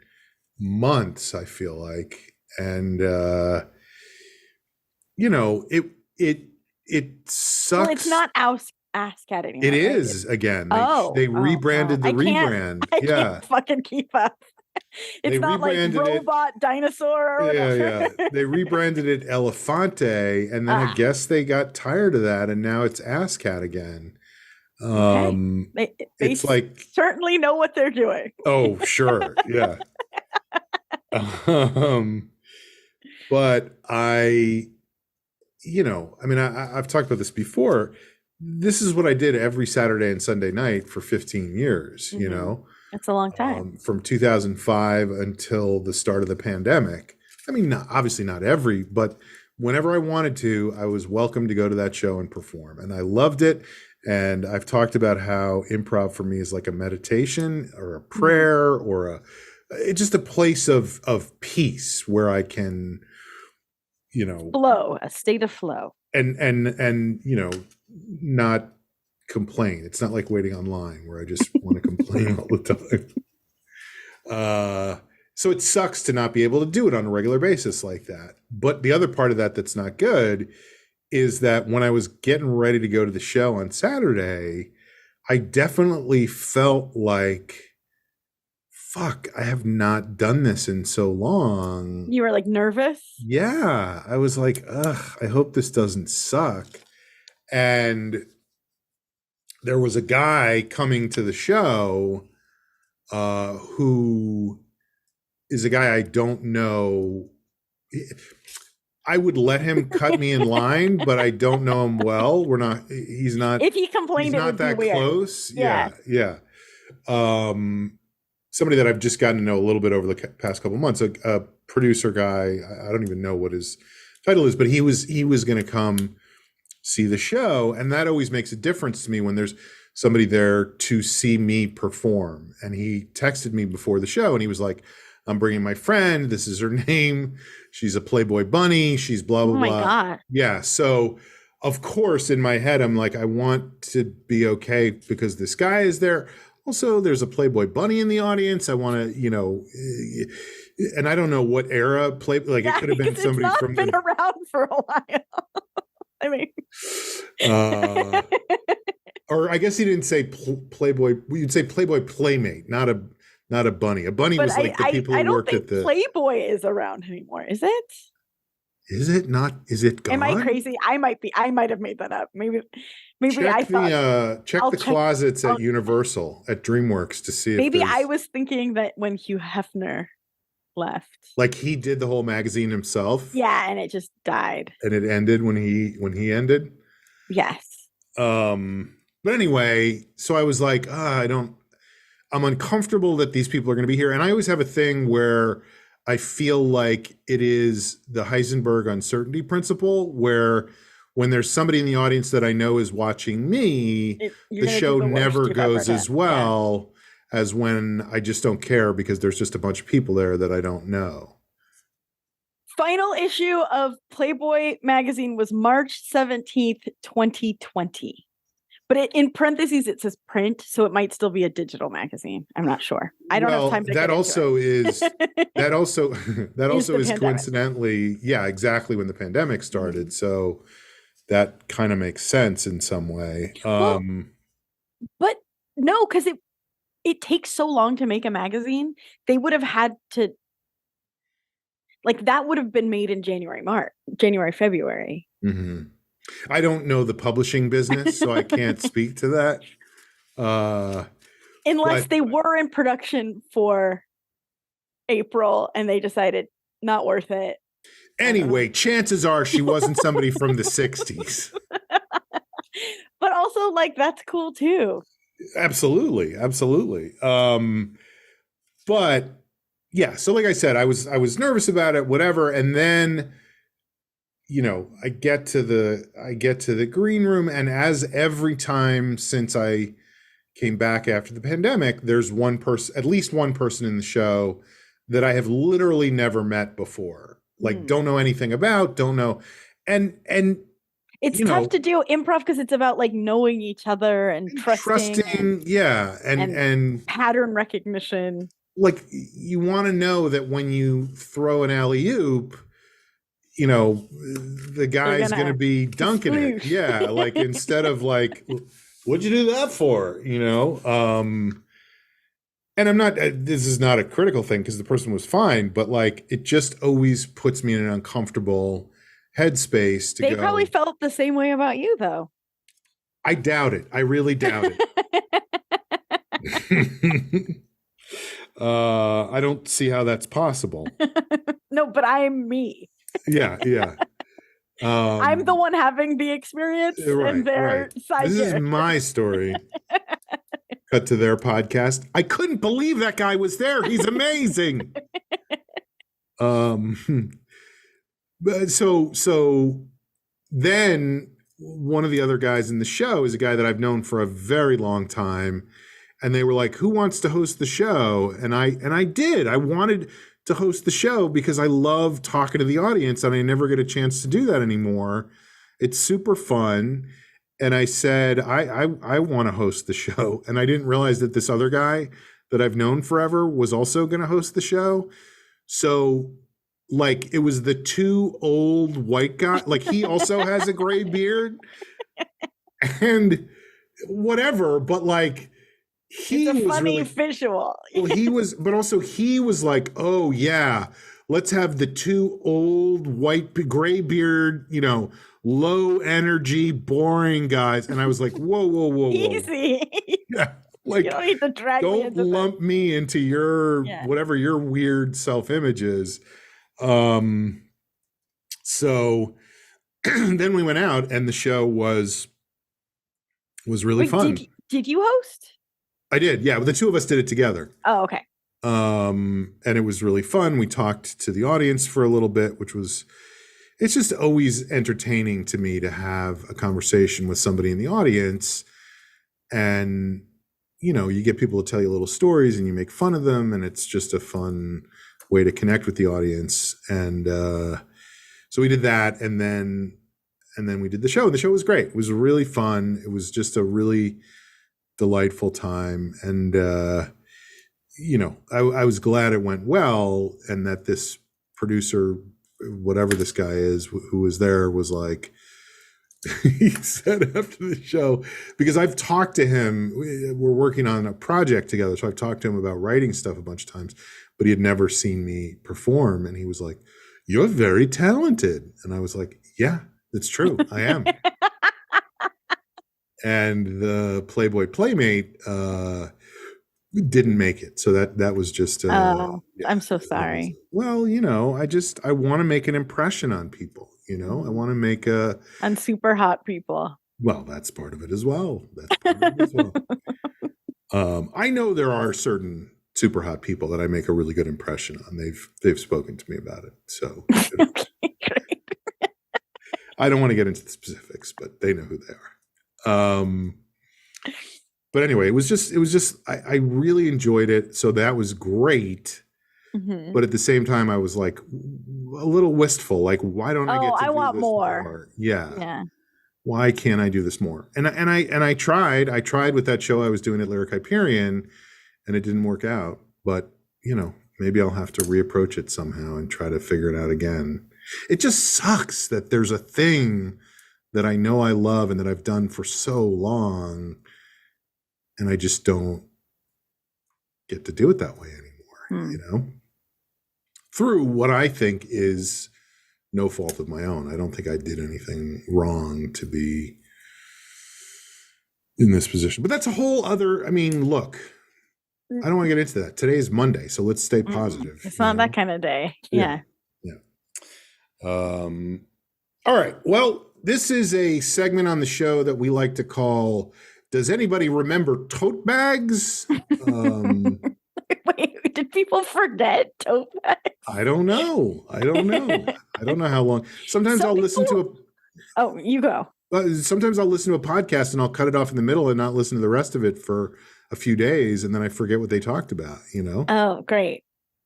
months, I feel like. And it sucks. Well, it's not ASCAT anymore. It is again. They rebranded the rebrand. I can't fucking keep up. It's not like robot dinosaur or whatever. Yeah. They rebranded it Elefante, and then I guess they got tired of that, and now it's ASCAT again. They it's like certainly know what they're doing. Oh, sure. Yeah. But I've talked about this before. This is what I did every Saturday and Sunday night for 15 years, That's a long time. From 2005 until the start of the pandemic. I mean, obviously not every, but whenever I wanted to, I was welcome to go to that show and perform. And I loved it. And I've talked about how improv for me is like a meditation or a prayer or it's just a place of peace where I can, flow, a state of flow. And not complain. It's not like waiting online where I just want to complain all the time. So it sucks to not be able to do it on a regular basis like that. But the other part of that that's not good is that when I was getting ready to go to the show on Saturday, I definitely felt like, fuck, I have not done this in so long. You were like nervous? Yeah. I was like, ugh, I hope this doesn't suck. And there was a guy coming to the show who is a guy I don't know. I would let him cut me in line, but I don't know him well. He's not. If he complained, he's it not would that be weird. close. Yeah. Yeah. Somebody that I've just gotten to know a little bit over the past couple of months, a producer guy. I don't even know what his title is, but he was going to come see the show, and that always makes a difference to me when there's somebody there to see me perform. And he texted me before the show, and he was like, I'm bringing my friend. This is her name. She's a Playboy bunny. She's blah, blah, blah. Oh my God. Yeah. So of course in my head, I'm like, I want to be okay because this guy is there. Also, there's a Playboy bunny in the audience. I want to, and I don't know what era it could have been somebody from been around for a while. I mean, or I guess he didn't say Playboy. You'd say Playboy Playmate, not a bunny. A bunny was like the people who worked at the. Playboy is around anymore, is it? Is it not? Is it gone? Am I crazy? I might be. I might have made that up. Maybe check the closets at Universal at DreamWorks to see. Maybe I was thinking that when Hugh Hefner left, like he did the whole magazine himself. Yeah, and it just died. And it ended when he ended. Yes. But anyway, so I was like, I'm uncomfortable that these people are going to be here. And I always have a thing where I feel like it is the Heisenberg uncertainty principle, where when there's somebody in the audience that I know is watching me, the show never goes as well as when I just don't care because there's just a bunch of people there that I don't know. Final issue of Playboy Magazine was March 17th, 2020. But in parentheses, it says print, so it might still be a digital magazine. I'm not sure. I don't have time to that get also into is that also is coincidentally, yeah, exactly when the pandemic started. So that kind of makes sense in some way. But no, because it takes so long to make a magazine. They would have had to, like, that would have been made in January, February. Mm-hmm. I don't know the publishing business, so I can't speak to that. Unless they were in production for April and they decided not worth it. Anyway, chances are she wasn't somebody from the 60s. But also, like, that's cool too. Absolutely. But yeah, so like I said, I was nervous about it, whatever, and then I get to the green room, and as every time since I came back after the pandemic, there's at least one person in the show that I have literally never met before. Like, don't know anything about, don't know. And it's tough to do improv because it's about like knowing each other and trusting yeah. And pattern recognition. Like, you want to know that when you throw an alley-oop, the guy's going to be dunking it. Yeah. Like, instead of like, what'd you do that for? And I'm not, this is not a critical thing because the person was fine, but like, it just always puts me in an uncomfortable headspace to go. They probably felt the same way about you though. I doubt it. I really doubt it. I don't see how that's possible. No, but I'm me. Yeah. I'm the one having the experience, right, and their side. This is my story. Cut to their podcast. I couldn't believe that guy was there. He's amazing. Um, so then one of the other guys in the show is a guy that I've known for a very long time, and they were like, "Who wants to host the show?" And I did. I wanted to host the show because I love talking to the audience, and I never get a chance to do that anymore. It's super fun. And I said, I want to host the show. And I didn't realize that this other guy that I've known forever was also going to host the show. So, like, it was the two old white guys. Like, he also has a gray beard and whatever. But, like, he It's a was funny really visual. well, he was, but also he was like, oh, yeah, let's have the two old white, gray beard, low energy, boring guys. And I was like, whoa, whoa, whoa, whoa. Easy. Yeah. You Like, don't need to drag me don't into lump me into your, Yeah. whatever your weird self-image is. So then we went out and the show was really fun. Did you host? I did. Yeah. The two of us did it together. Oh, okay. And it was really fun. We talked to the audience for a little bit, it's just always entertaining to me to have a conversation with somebody in the audience. And, you get people to tell you little stories and you make fun of them. And it's just a fun way to connect with the audience. And so we did that. And then we did the show. And the show was great. It was really fun. It was just a really delightful time. And, I was glad it went well and that this producer, whatever this guy is who was there, was like, he said after the show, because I've talked to him, we're working on a project together. So I've talked to him about writing stuff a bunch of times, but he had never seen me perform. And he was like, "You're very talented." And I was like, "Yeah, it's true. I am." And the Playboy Playmate didn't make it. So that was just I'm so sorry. Well, I want to make an impression on people. I want to make on super hot people. Well, that's part of it as well. I know there are certain super hot people that I make a really good impression on. They've spoken to me about it. So Okay, great. I don't want to get into the specifics, but they know who they are. But anyway, it was just I really enjoyed it. So that was great. Mm-hmm. But at the same time, I was like a little wistful. Like, why don't I get to do want this more? Yeah. Why can't I do this more? And I tried. I tried with that show I was doing at Lyric Hyperion, and it didn't work out. But maybe I'll have to reapproach it somehow and try to figure it out again. It just sucks that there's a thing that I know I love and that I've done for so long, and I just don't get to do it that way anymore, through what I think is no fault of my own. I don't think I did anything wrong to be in this position. But that's a whole other, look, I don't want to get into that. Today's Monday, so let's stay positive. It's not that kind of day. Yeah. All right. Well, this is a segment on the show that we like to call, Does Anybody Remember Tote Bags? Wait, did people forget tote bags? I don't know. I don't know how long. Sometimes I'll listen to a... Oh, you go. Sometimes I'll listen to a podcast and I'll cut it off in the middle and not listen to the rest of it for a few days, and then I forget what they talked about, Oh, great.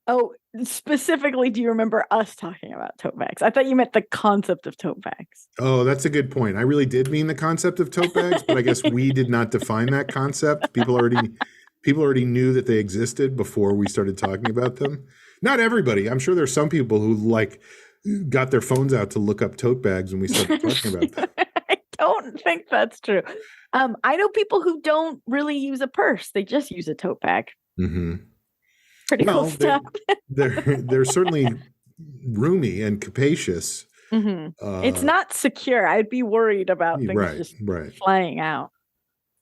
Oh, specifically, do you remember us talking about tote bags? I thought you meant the concept of tote bags. Oh, that's a good point. I really did mean the concept of tote bags, but I guess we did not define that concept. People already knew that they existed before we started talking about them. Not everybody. I'm sure there's some people who got their phones out to look up tote bags when we started talking about them. I don't think that's true. I know people who don't really use a purse. They just use a tote bag. Mm-hmm. Pretty cool stuff. They're certainly roomy and capacious. Mm-hmm. It's not secure. I'd be worried about things flying out.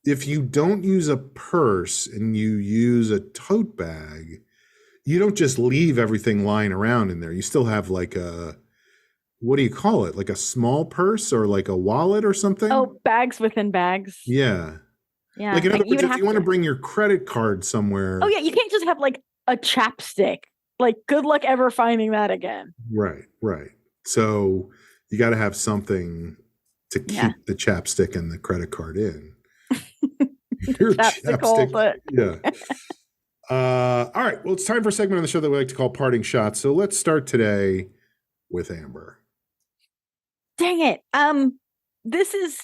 If you don't use a purse and you use a tote bag, you don't just leave everything lying around in there. You still have like a, what do you call it? Like a small purse or like a wallet or something? Oh, bags within bags. Yeah. Yeah. Like in other words, if you want to bring your credit card somewhere. Oh yeah, you can't just have like a chapstick. like, good luck ever finding that again. Right, right. So you got to have something to Yeah. keep the chapstick and the credit card in. The Your chapstick hole, chapstick, but yeah. All right. Well, it's time for a segment on the show that we like to call Parting Shots. So let's start today with Amber. dang it. This is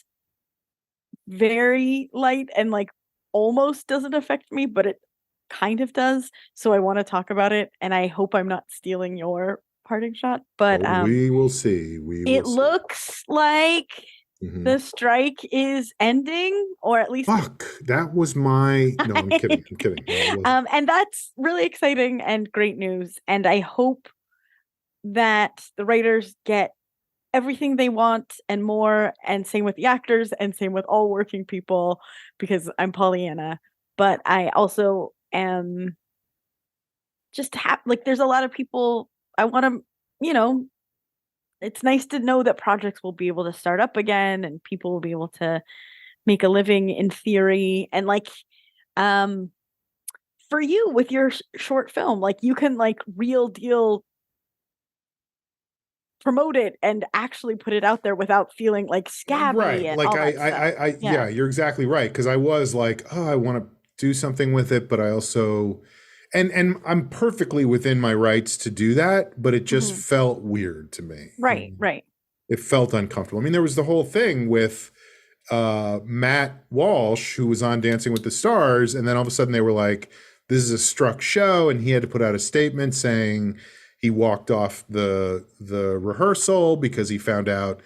very light and like almost doesn't affect me, but it kind of does. So I want to talk about it, and I hope I'm not stealing your parting shot. But Oh, we will see. We will it see. looks like the strike is ending, or at least Fuck. That was my. No, I'm kidding. I'm kidding. No, it wasn't. and that's really exciting and great news. And I hope that the writers get everything they want and more, and same with the actors and same with all working people, because I'm Pollyanna. But I also am just like, there's a lot of people I want to, it's nice to know that projects will be able to start up again and people will be able to make a living in theory. And like, for you with your short film, like, you can like real deal promote it and actually put it out there without feeling like scabby Right. and Like all that stuff. yeah, you're exactly right. Cause I was like, oh, I want to do something with it, but I also, and I'm perfectly within my rights to do that, but it just felt weird to me. Right. It felt uncomfortable. I mean, there was the whole thing with Matt Walsh, who was on Dancing with the Stars, and then all of a sudden they were like, this is a struck show, and he had to put out a statement saying he walked off the rehearsal because he found out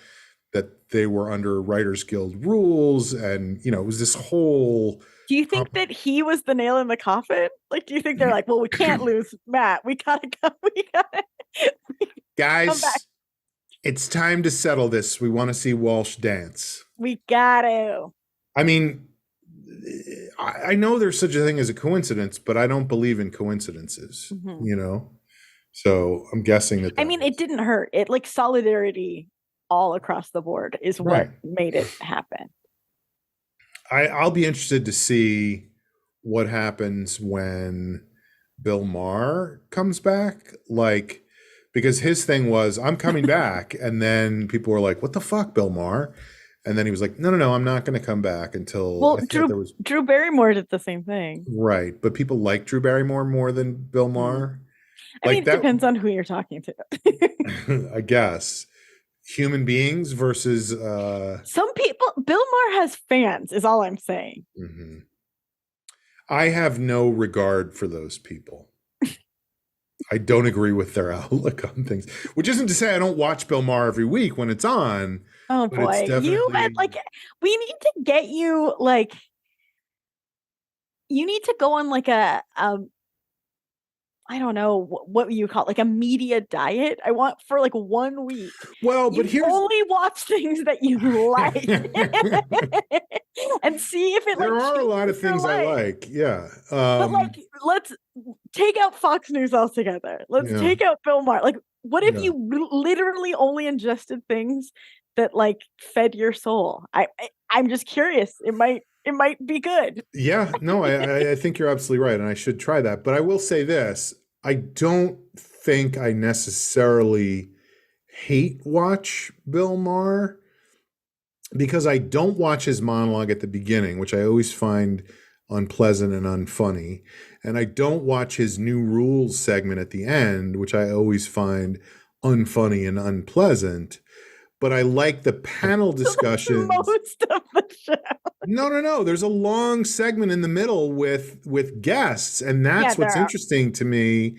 that they were under Writers Guild rules, and it was this whole. Do you think that he was the nail in the coffin? Like, do you think they're like, well, we can't lose Matt. We gotta go. Guys, come back. It's time to settle this. We want to see Walsh dance. We gotta. I mean, I know there's such a thing as a coincidence, but I don't believe in coincidences, So I'm guessing that. I mean, it didn't hurt. It, like, solidarity all across the board is what made it happen. I'll be interested to see what happens when Bill Maher comes back. Like, because his thing was, I'm coming back. And then people were like, what the fuck, Bill Maher? And then he was like, no, I'm not going to come back until. Well, Drew Barrymore did the same thing. Right. But people like Drew Barrymore more than Bill Maher. I mean, it depends on who you're talking to. I guess. Human beings versus. Some people, Bill Maher has fans, is all I'm saying. I have no regard for those people. I don't agree with their outlook on things, which isn't to say I don't watch Bill Maher every week when it's on. Oh boy, you had like, we need to get you like, you need to go on like a I don't know what you call it, like a media diet. I want for like 1 week. Well, but here's only watch things that you like and see if it. There are a lot of things I like. Yeah, but like, let's take out Fox News altogether. Let's take out Bill Maher. Like, what if you literally only ingested things that like fed your soul? I'm just curious. It might be good. Yeah, no, I think you're absolutely right, and I should try that. But I will say this: I don't think I necessarily hate watch Bill Maher, because I don't watch his monologue at the beginning, which I always find unpleasant and unfunny, and I don't watch his new rules segment at the end, which I always find unfunny and unpleasant. But I like the panel discussions. Most of the show. No. There's a long segment in the middle with guests, and that's what's interesting to me,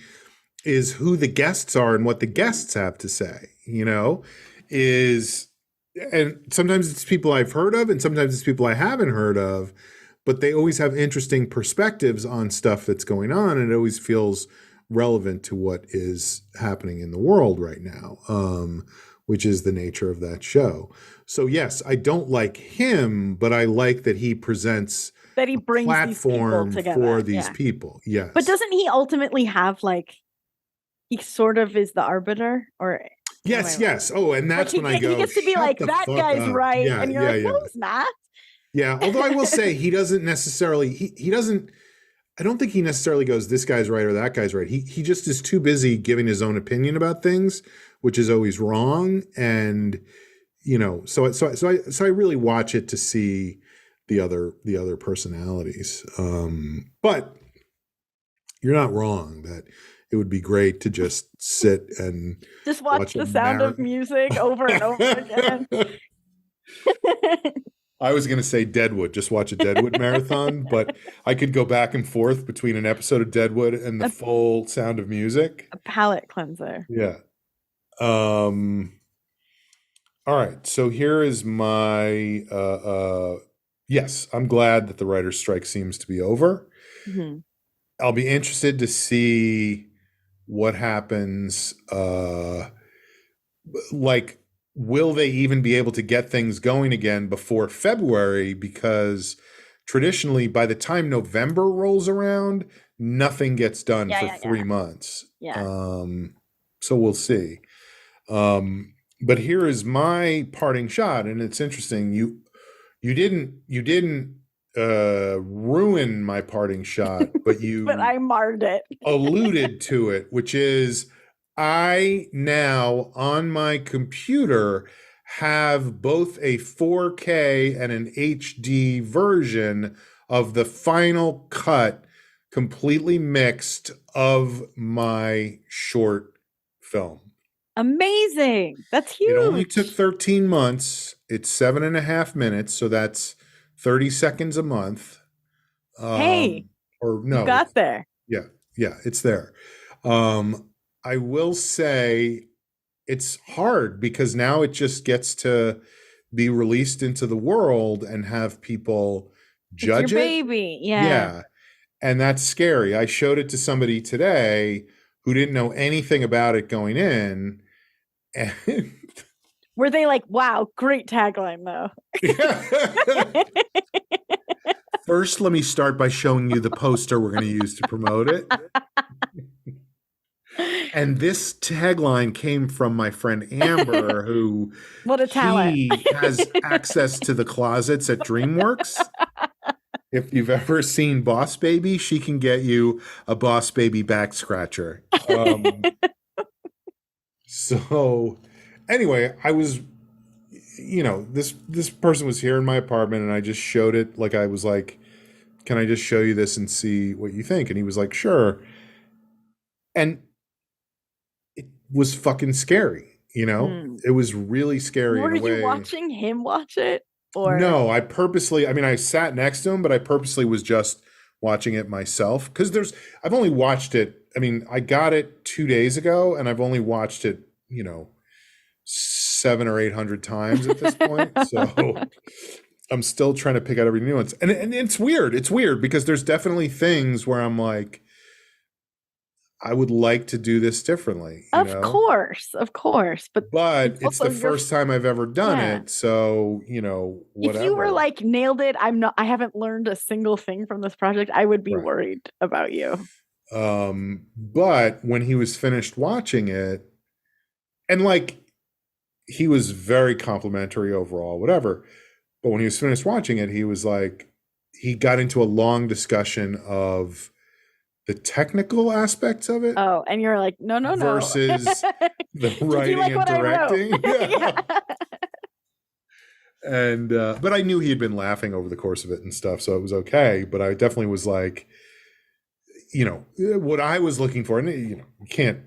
is who the guests are and what the guests have to say. And sometimes it's people I've heard of, and sometimes it's people I haven't heard of, but they always have interesting perspectives on stuff that's going on, and it always feels relevant to what is happening in the world right now. Which is the nature of that show. So yes, I don't like him, but I like that he presents that he brings platform these people for these people. Yes. But doesn't he ultimately have like, he sort of is the arbiter, or? Yes. Oh, and that's when I go, he gets to be like, that guy's right. And you're like, no, he's not. Yeah. Although I will say he doesn't necessarily, he doesn't, I don't think he necessarily goes, this guy's right or that guy's right. He just is too busy giving his own opinion about things, which is always wrong. And so I really watch it to see the other personalities. But you're not wrong that it would be great to just sit and Just watch The Sound of Music over and over again. I was going to say Deadwood, just watch a Deadwood marathon, but I could go back and forth between an episode of Deadwood and the full Sound of Music. A palate cleanser. Yeah. All right. So here is my yes, I'm glad that the writer's strike seems to be over. Mm-hmm. I'll be interested to see what happens. Like, will they even be able to get things going again before February? Because traditionally, by the time November rolls around, nothing gets done for 3 months. Yeah. So we'll see. But here is my parting shot, and it's interesting. You didn't ruin my parting shot, but you but I marred it. alluded to it, which is I now on my computer have both a 4K and an HD version of the final cut, completely mixed, of my short film. Amazing. That's huge. It only took 13 months. It's 7.5 minutes, so that's 30 seconds a month. Hey, or no, you got there. Yeah, it's there. I will say it's hard because now it just gets to be released into the world and have people judge it's your it. Baby, yeah. Yeah, and that's scary. I showed it to somebody today who didn't know anything about it going in. And were they like, wow, great tagline though? First, let me start by showing you the poster we're going to use to promote it. And this tagline came from my friend Amber, who what a talent. He has access to the closets at DreamWorks. If you've ever seen Boss Baby, she can get you a Boss Baby back scratcher. So anyway, I was, this person was here in my apartment, and I just showed it. Like, I was like, can I just show you this and see what you think? And he was like, sure. And it was fucking scary, It was really scary in a way. Were you watching him watch it? Or no, I sat next to him, but I purposely was just watching it myself. Because I've only watched it. I got it 2 days ago, and I've only watched it, 700 or 800 times at this point. So I'm still trying to pick out every nuance. And it's weird. It's weird because there's definitely things where I'm like, I would like to do this differently. Of course. But it's the first time I've ever done it. So, whatever. If you were like nailed it, I haven't learned a single thing from this project, I would be worried about you. But when he was finished watching it, and like, he was very complimentary overall, whatever. But when he was finished watching it, he was like, he got into a long discussion of the technical aspects of it. Oh, and you're like, no. Versus the writing and directing. Yeah. And, but I knew he had been laughing over the course of it and stuff, so it was okay. But I definitely was like, what I was looking for, and you can't,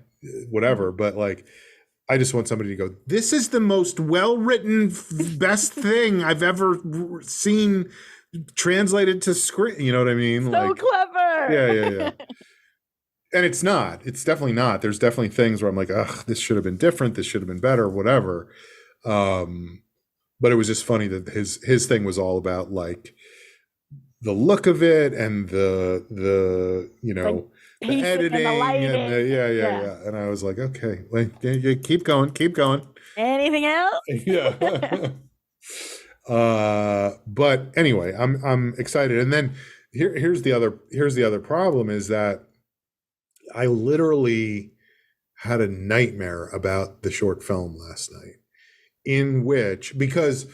whatever, but like, I just want somebody to go, this is the most well-written, best thing I've ever seen translated to screen. You know what I mean? So clever. Yeah. And it's not. It's definitely not. There's definitely things where I'm like, ugh, this should have been different. This should have been better, whatever. But it was just funny that his thing was all about like the look of it and the the editing and the and I was like, okay, like, keep going. Anything else? Yeah. But anyway, I'm excited. And then here's the other problem is that I literally had a nightmare about the short film last night, because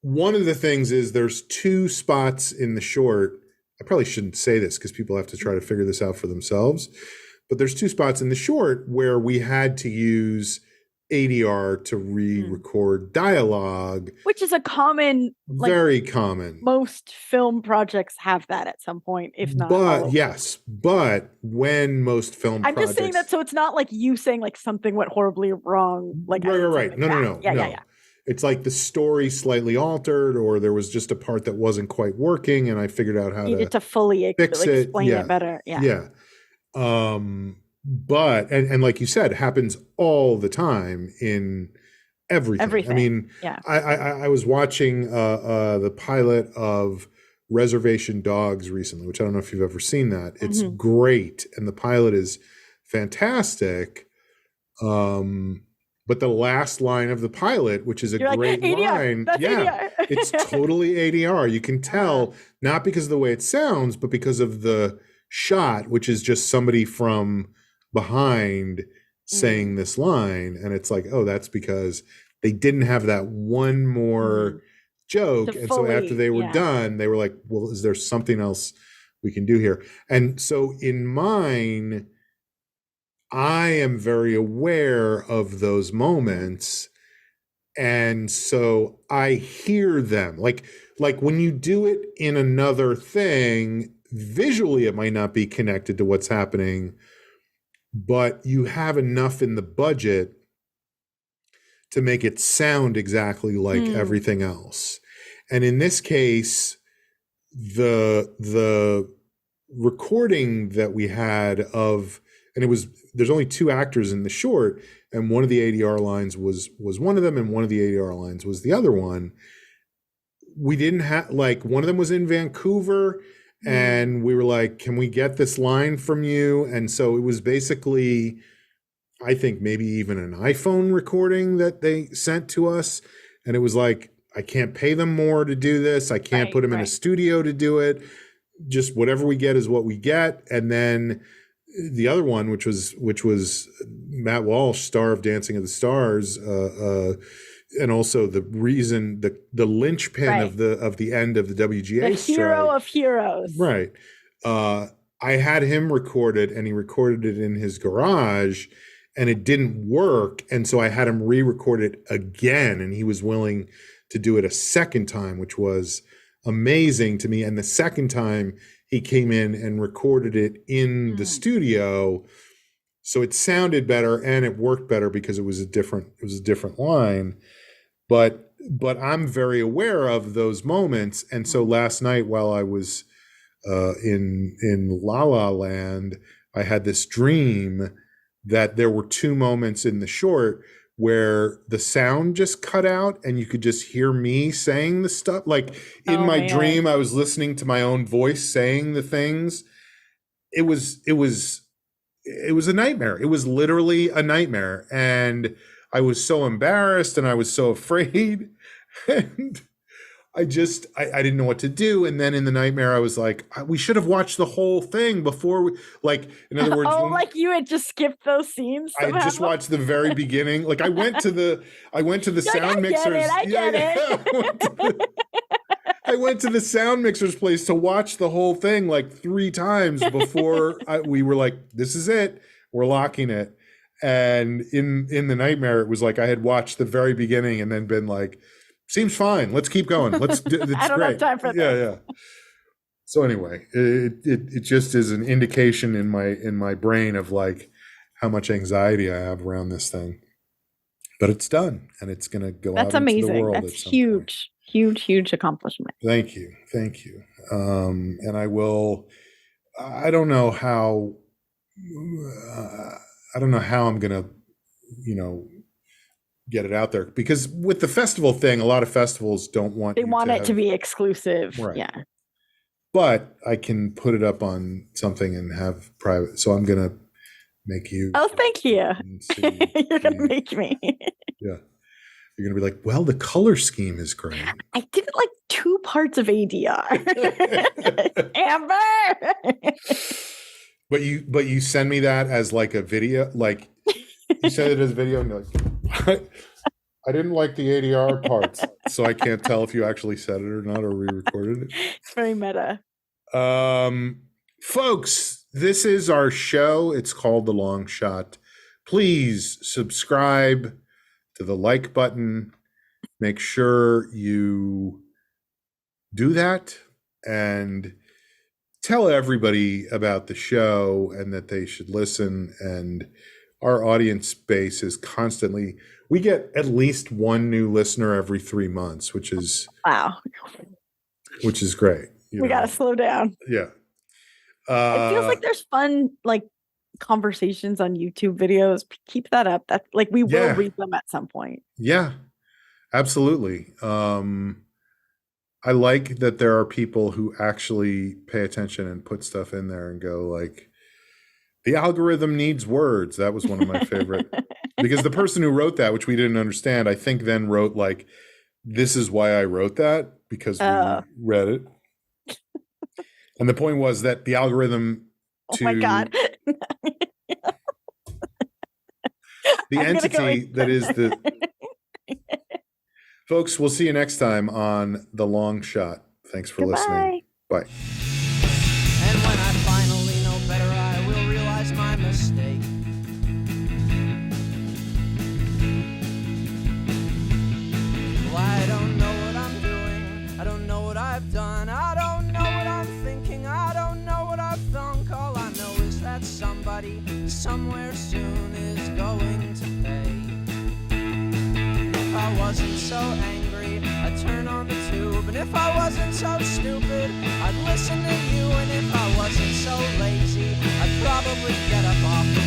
one of the things is there's 2 spots in the short I probably shouldn't say this because people have to try to figure this out for themselves. But there's two spots in the short where we had to use ADR to re-record dialogue. Which is a common, very common. Most film projects have that at some point, if not. But yes, but when most film I'm just saying that so it's not like you saying like something went horribly wrong. Like right. No. Yeah. It's like the story slightly altered, or there was just a part that wasn't quite working, and I figured out how to fully fix it. Explain it better. Yeah. But and like you said, happens all the time in everything. I mean, I was watching the pilot of Reservation Dogs recently, which I don't know if you've ever seen that. It's great, and the pilot is fantastic. But the last line of the pilot, which is a great line, it's totally ADR. You can tell, not because of the way it sounds, but because of the shot, which is just somebody from behind saying this line. And it's like, oh, that's because they didn't have that one more joke. And so after they were done, they were like, well, is there something else we can do here? And so in mine, I am very aware of those moments. And so I hear them. Like when you do it in another thing, visually it might not be connected to what's happening, but you have enough in the budget to make it sound exactly like everything else. And in this case, the recording that we had of, and there's only two actors in the short, and one of the ADR lines was one of them, and one of the ADR lines was the other one. We didn't have, like, one of them was in Vancouver, and we were like, can we get this line from you? And so it was basically, I think maybe even an iPhone recording that they sent to us. And it was like, I can't pay them more to do this. I can't put them in a studio to do it. Just whatever we get is what we get. And then the other one, which was Matt Walsh, star of Dancing of the Stars, and also the reason, the linchpin of the end of the WGA the hero of heroes, right? I had him recorded, and he recorded it in his garage, and it didn't work, and so I had him re-record it again, and he was willing to do it a second time, which was amazing to me. And the second time he came in and recorded it in the studio, so it sounded better and it worked better because it was a different line. But I'm very aware of those moments. And so last night, while I was in La La Land, I had this dream that there were two moments in the short where the sound just cut out and you could just hear me saying the stuff. Like in my dream, I was listening to my own voice saying the things. It was a nightmare. It was literally a nightmare. And I was so embarrassed and I was so afraid. And I didn't know what to do. And then in the nightmare, I was like, we should have watched the whole thing before we, like, in other words. Like you had just skipped those scenes somehow? I just watched the very beginning. Like I went to the sound mixers. I get it. I went to the sound mixer's place to watch the whole thing like 3 times before we were like, this is it. We're locking it. And in the nightmare, it was like I had watched the very beginning and then been like, seems fine. Let's keep going. It's I don't have time for this. Yeah. So anyway, it just is an indication in my brain of like how much anxiety I have around this thing. But it's done, and it's going to go out into the world. That's huge, huge accomplishment. Thank you. And I will. I don't know how. I don't know how I'm going to, get it out there, because with the festival thing, a lot of festivals don't want. They want it to be exclusive, right? Yeah. But I can put it up on something and have private. So I'm going to make you. Oh, thank you. You're going to make me. Yeah. You're going to be like, well, the color scheme is great. I did like 2 parts of ADR. Amber. But you send me that as like a video, like you send it as a video and you're like, I didn't like the ADR parts, so I can't tell if you actually said it or not or re-recorded it. It's very meta. Folks, this is our show. It's called The Long Shot. Please subscribe to the like button. Make sure you do that and tell everybody about the show and that they should listen. And our audience base is constantly, we get at least one new listener every 3 months, which is great. We got to slow down. Yeah. It feels like there's fun, like, conversations on YouTube videos. Keep that up. That, like, we will read them at some point. Yeah, absolutely. I like that there are people who actually pay attention and put stuff in there and go like, the algorithm needs words. That was one of my favorite. Because the person who wrote that, which we didn't understand, I think then wrote like, this is why I wrote that, because we read it. And the point was that the algorithm Oh my God. The entity that is the... Folks, we'll see you next time on The Long Shot. Thanks for listening. Bye. And when I finally know better, I will realize my mistake. Well, I don't know what I'm doing. I don't know what I've done. I don't know what I'm thinking. I don't know what I've thunk. All I know is that somebody somewhere soon is going to pay. If I wasn't so angry, I'd turn on the tube. And if I wasn't so stupid, I'd listen to you. And if I wasn't so lazy, I'd probably get up off the